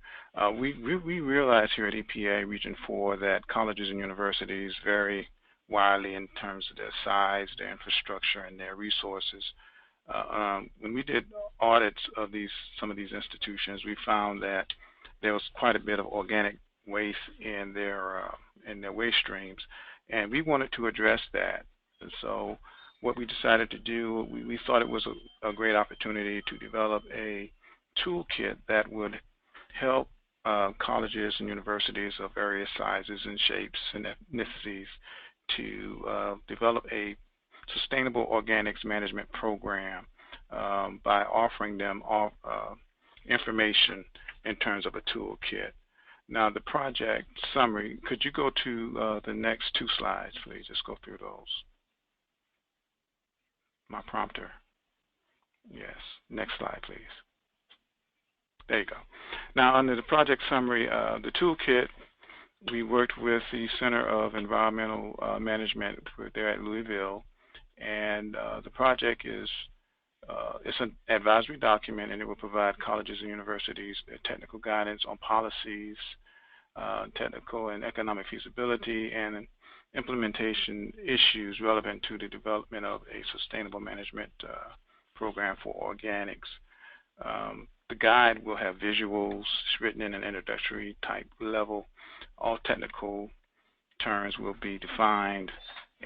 We realize here at EPA Region 4 that colleges and universities vary widely in terms of their size, their infrastructure, and their resources. When we did audits of some of these institutions, we found that there was quite a bit of organic waste in their waste streams, and we wanted to address that. And so what we decided to do, we thought it was a great opportunity to develop a toolkit that would help colleges and universities of various sizes and shapes and ethnicities to develop a sustainable organics management program by offering them information in terms of a toolkit. Now, the project summary, could you go to the next two slides, please? Just go through those. My prompter. Yes, next slide, please. There you go. Now, under the project summary, the toolkit, we worked with the Center of Environmental Management there at Louisville, and the project is it's an advisory document, and it will provide colleges and universities their technical guidance on policies, technical and economic feasibility, and implementation issues relevant to the development of a sustainable management program for organics. The guide will have visuals written in an introductory type level. All technical terms will be defined,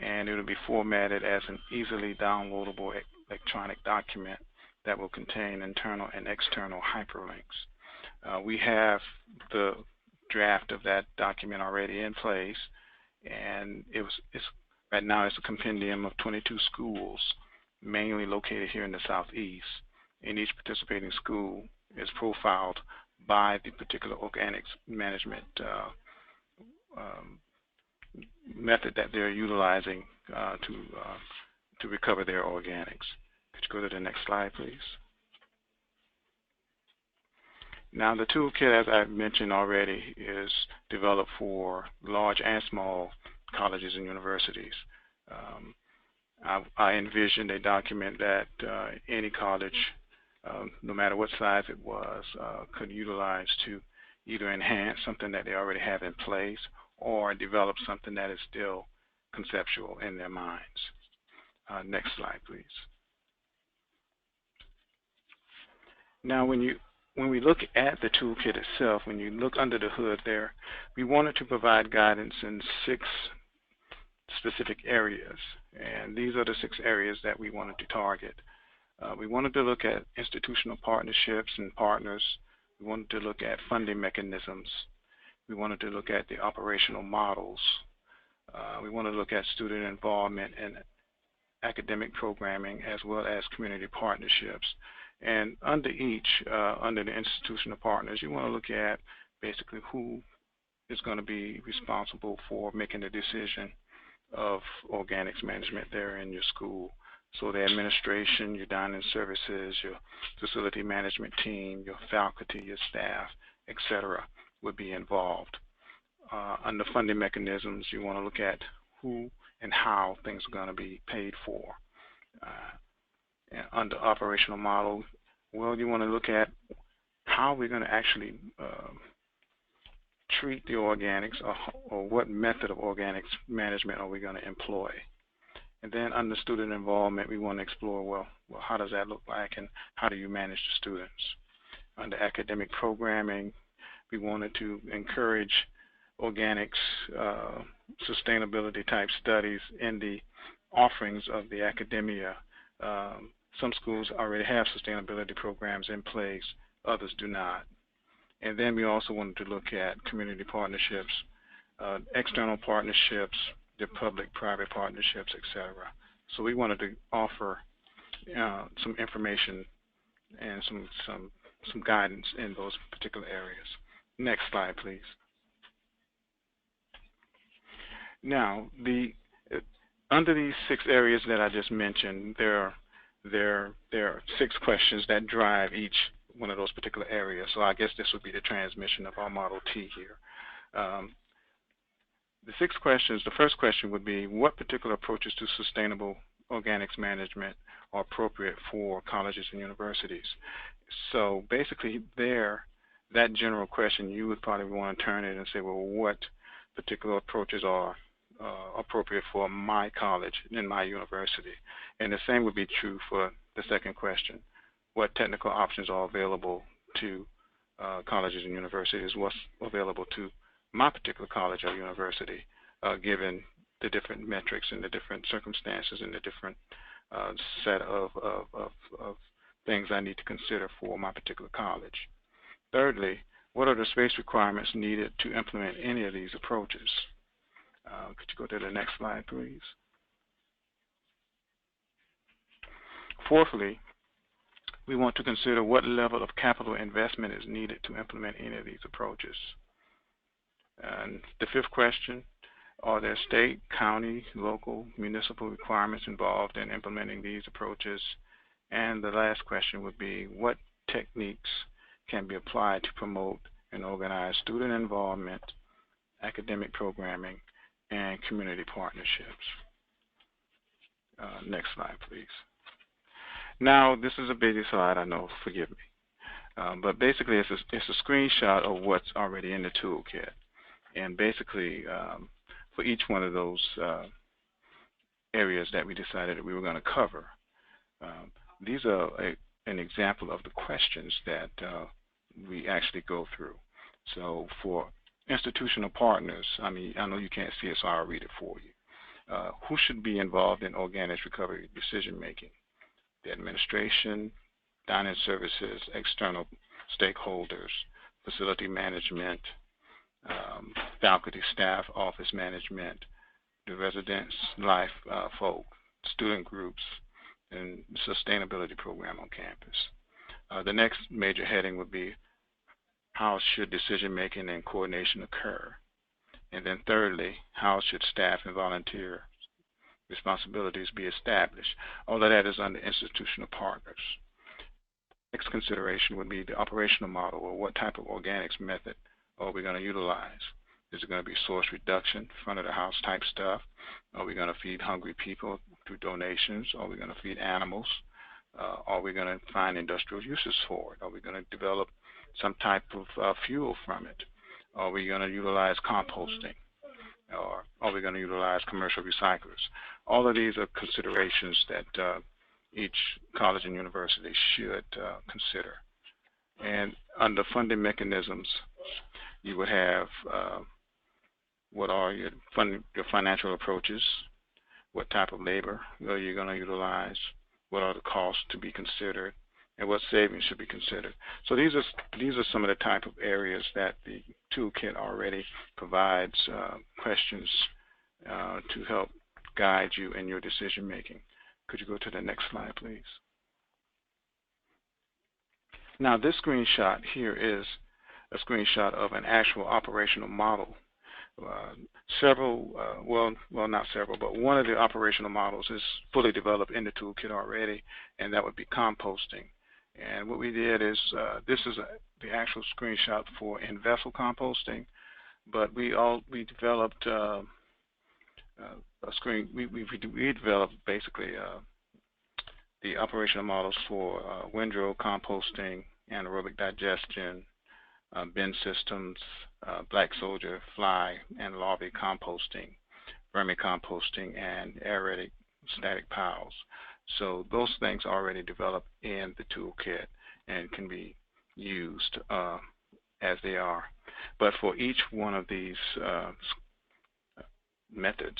and it will be formatted as an easily downloadable electronic document that will contain internal and external hyperlinks. We have the draft of that document already in place, and right now it's a compendium of 22 schools, mainly located here in the Southeast. in each participating school is profiled by the particular organics management method that they're utilizing to recover their organics. Could you go to the next slide, please? Now, the toolkit, as I mentioned already, is developed for large and small colleges and universities. I envisioned a document that any college, no matter what size it was, could utilize to either enhance something that they already have in place or develop something that is still conceptual in their minds. Next slide, please. Now, when we look at the toolkit itself, when you look under the hood there, we wanted to provide guidance in 6 specific areas, and these are the 6 areas that we wanted to target. We wanted to look at institutional partnerships and partners. We wanted to look at funding mechanisms. We wanted to look at the operational models. We wanted to look at student involvement in academic programming as well as community partnerships. And under each, under the institutional partners, you want to look at basically who is going to be responsible for making the decision of organics management there in your school. So the administration, your dining services, your facility management team, your faculty, your staff, etc. would be involved. Under funding mechanisms, you want to look at who and how things are going to be paid for. And under operational model, well, you want to look at how we're going to actually treat the organics, or what method of organics management are we going to employ. And then under student involvement, we want to explore, well, how does that look like and how do you manage the students? Under academic programming, we wanted to encourage organics sustainability type studies in the offerings of the academia. Some schools already have sustainability programs in place, others do not. And then we also wanted to look at community partnerships, external partnerships, the public-private partnerships, etc. So we wanted to offer some information and some guidance in those particular areas. Next slide, please. Now, under these 6 areas that I just mentioned, there are 6 questions that drive each one of those particular areas. So I guess this would be the transmission of our Model T here. The 6 questions, the first question would be, what particular approaches to sustainable organics management are appropriate for colleges and universities? So basically that general question, you would probably want to turn it and say, well, what particular approaches are appropriate for my college and my university? And the same would be true for the second question. What technical options are available to colleges and universities? What's available to my particular college or university, given the different metrics and the different circumstances and the different set of things I need to consider for my particular college? Thirdly, what are the space requirements needed to implement any of these approaches? Could you go to the next slide, please? Fourthly, we want to consider what level of capital investment is needed to implement any of these approaches. And the fifth question, are there state, county, local, municipal requirements involved in implementing these approaches? And the last question would be, what techniques can be applied to promote and organize student involvement, academic programming, and community partnerships? Next slide, please. Now, this is a busy slide, I know, forgive me. But basically, it's a screenshot of what's already in the toolkit. And basically, for each one of those areas that we decided that we were going to cover, these are an example of the questions that we actually go through. So for institutional partners, I know you can't see it, so I'll read it for you. Who should be involved in organics recovery decision making? The administration, dining services, external stakeholders, facility management, faculty, staff, office management, the residence life folk, student groups, and sustainability program on campus. The next major heading would be how should decision making and coordination occur? And then thirdly, how should staff and volunteer responsibilities be established? All of that is under institutional partners. Next consideration would be the operational model, or what type of organics method are we going to utilize? Is it going to be source reduction, front of the house type stuff? Are we going to feed hungry people through donations? Are we going to feed animals? Are we going to find industrial uses for it? Are we going to develop some type of fuel from it? Are we going to utilize composting? Or are we going to utilize commercial recyclers? All of these are considerations that each college and university should consider. And under funding mechanisms, you would have what are your financial approaches, what type of labor are you going to utilize, what are the costs to be considered, and what savings should be considered. So these are some of the type of areas that the toolkit already provides questions to help guide you in your decision making. Could you go to the next slide, please? Now this screenshot here is a screenshot of an actual operational model. Not several, but one of the operational models is fully developed in the toolkit already, and that would be composting. And what we did is, this is the actual screenshot for in-vessel composting, but we developed we developed basically the operational models for windrow composting, anaerobic digestion, bin systems, black soldier, fly, and larvae composting, vermicomposting, and aeretic static piles. So those things are already developed in the toolkit and can be used as they are. But for each one of these methods,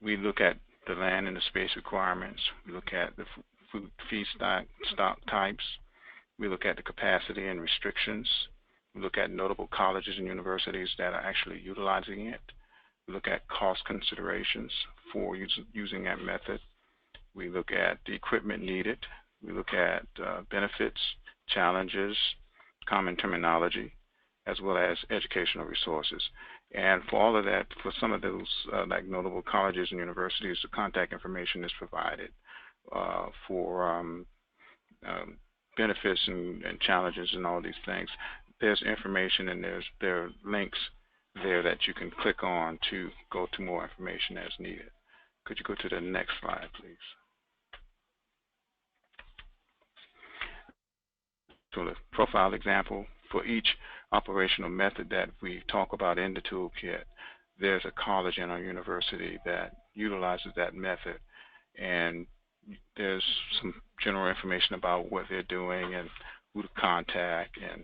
we look at the land and the space requirements. We look at the food feedstock types. We look at the capacity and restrictions. We look at notable colleges and universities that are actually utilizing it. We look at cost considerations for using that method. We look at the equipment needed. We look at benefits, challenges, common terminology, as well as educational resources. And for all of that, for some of those like notable colleges and universities, the contact information is provided for benefits and challenges and all these things. There's information and there are links there that you can click on to go to more information as needed. Could you go to the next slide, please? So the profile example for each operational method that we talk about in the toolkit, there's a college in our university that utilizes that method, and there's some general information about what they're doing and who to contact and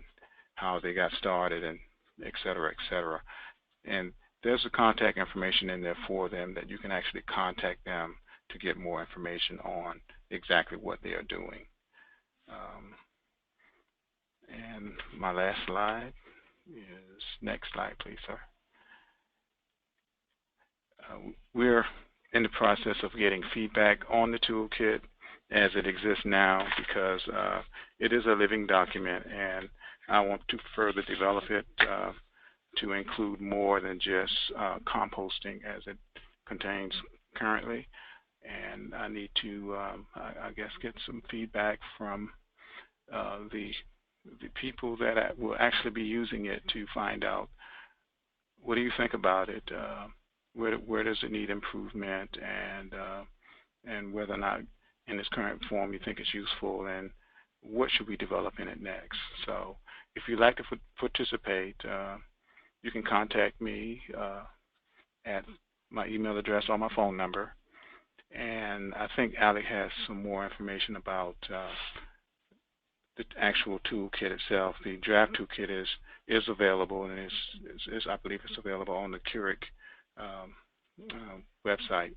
how they got started, and et cetera, et cetera. And there's a contact information in there for them that you can actually contact them to get more information on exactly what they are doing. And my last slide is, next slide, please, sir. We're in the process of getting feedback on the toolkit as it exists now, because it is a living document, and I want to further develop it to include more than just composting as it contains currently. And I need to, I guess, get some feedback from the people that will actually be using it to find out, what do you think about it? Where does it need improvement, and whether or not in its current form you think it's useful, and what should we develop in it next? So if you'd like to participate, you can contact me at my email address or my phone number. And I think Ali has some more information about the actual toolkit itself. The draft toolkit is available, and is I believe it's available on the CURC website,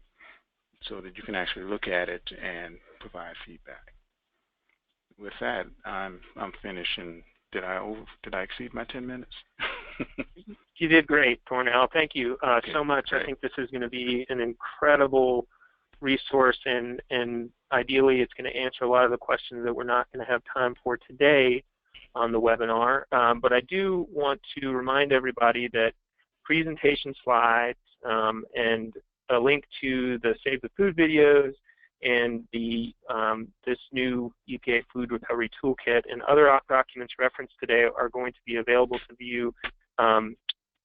so that you can actually look at it and provide feedback. With that, I'm finished. And did I exceed my 10 minutes? You did great, Cornell. Thank you Okay, so much. great. I think this is going to be an incredible resource, and ideally it's going to answer a lot of the questions that we're not going to have time for today on the webinar. But I do want to remind everybody that presentation slides and a link to the Save the Food videos and the this new EPA Food Recovery Toolkit and other documents referenced today are going to be available to view,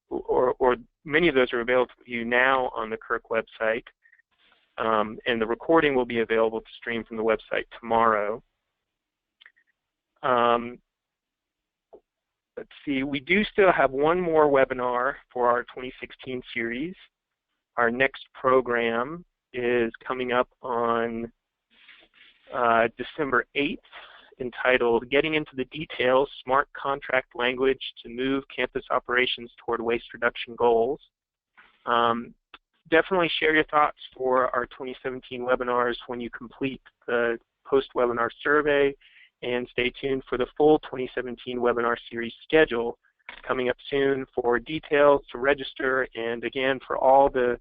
or many of those are available to view now on the CURC website, and the recording will be available to stream from the website tomorrow. Let's see, we do still have one more webinar for our 2016 series. Our next program is coming up on December 8th, entitled Getting into the Details, Smart Contract Language to Move Campus Operations Toward Waste Reduction Goals. Definitely share your thoughts for our 2017 webinars when you complete the post-webinar survey, and stay tuned for the full 2017 webinar series schedule coming up soon for details to register, and again for all the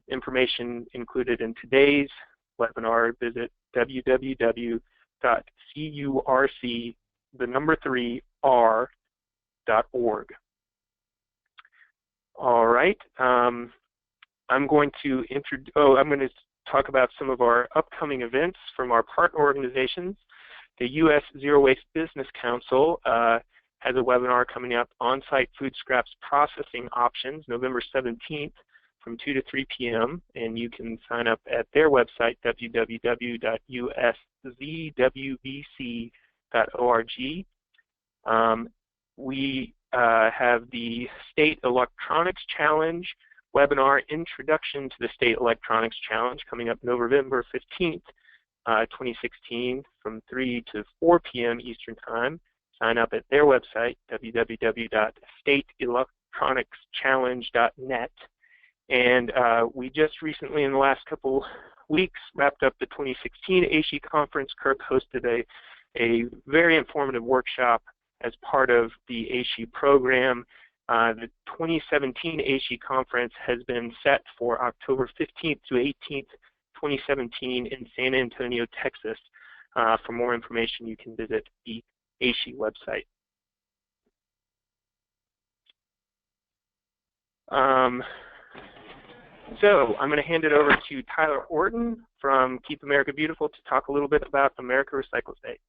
information included in today's webinar, visit www.curc3r.org. All right, I'm going to talk about some of our upcoming events from our partner organizations. The U.S. Zero Waste Business Council has a webinar coming up, On-Site Food Scraps Processing Options, November 17th from 2 to 3 p.m. And you can sign up at their website, www.uszwbc.org. We have the State Electronics Challenge webinar, Introduction to the State Electronics Challenge, coming up November 15th, 2016 from 3 to 4 p.m. Eastern Time. Sign up at their website, www.stateelectronicschallenge.net. And we just recently, in the last couple weeks, wrapped up the 2016 ASHE conference. CURC hosted a very informative workshop as part of the ASHE program. The 2017 ASHE conference has been set for October 15th to 18th, 2017 in San Antonio, Texas. For more information, you can visit the ASHE website. So I'm going to hand it over to Tyler Orton from Keep America Beautiful to talk a little bit about America Recycles Day.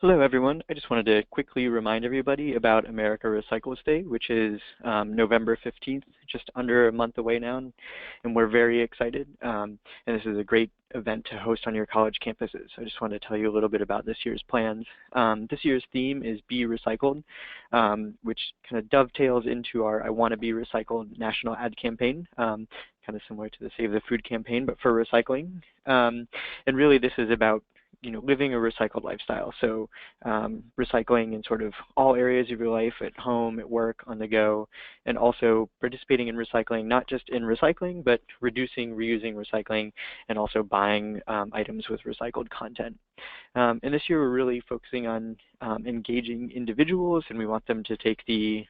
Hello everyone. I just wanted to quickly remind everybody about America Recycles Day, which is November 15th, just under a month away now, and we're very excited. And this is a great event to host on your college campuses. I just wanted to tell you a little bit about this year's plans. This year's theme is Be Recycled, which kind of dovetails into our I Want to Be Recycled national ad campaign. Kind of similar to the Save the Food campaign, but for recycling. And really this is about living a recycled lifestyle. So recycling in sort of all areas of your life, at home, at work, on the go, and also participating in recycling, not just in recycling, but reducing, reusing recycling, and also buying items with recycled content. And this year we're really focusing on engaging individuals, and we want them to take the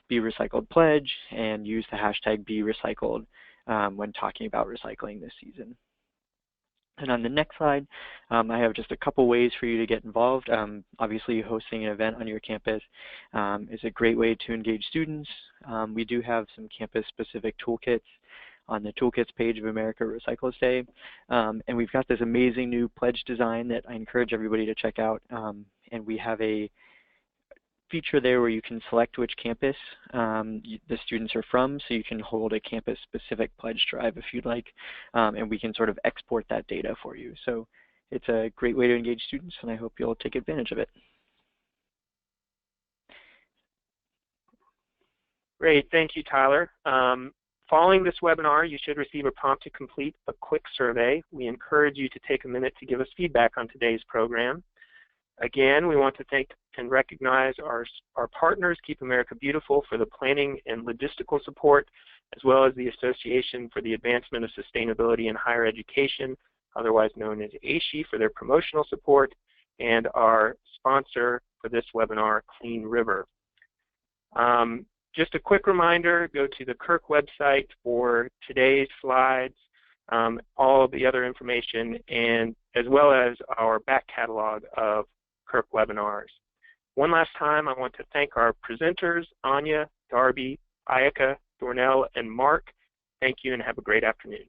Be Recycled pledge and use the hashtag Be Recycled when talking about recycling this season. And on the next slide, I have just a couple ways for you to get involved. Obviously, hosting an event on your campus is a great way to engage students. We do have some campus-specific toolkits on the Toolkits page of America Recycles Day. And we've got this amazing new pledge design that I encourage everybody to check out. And we have a feature there where you can select which campus the students are from, so you can hold a campus-specific pledge drive if you'd like, and we can sort of export that data for you. So it's a great way to engage students, and I hope you'll take advantage of it. Great, thank you, Tyler. Following this webinar, you should receive a prompt to complete a quick survey. We encourage you to take a minute to give us feedback on today's program. Again, we want to thank and recognize our partners, Keep America Beautiful, for the planning and logistical support, as well as the Association for the Advancement of Sustainability in Higher Education, otherwise known as ASHE, for their promotional support, and our sponsor for this webinar, Clean River. Just a quick reminder, go to the CURC website for today's slides, all of the other information, and as well as our back catalog of CURC webinars. One last time, I want to thank our presenters, Anya, Darby, Ayaka, Dornell, and Mark. Thank you and have a great afternoon.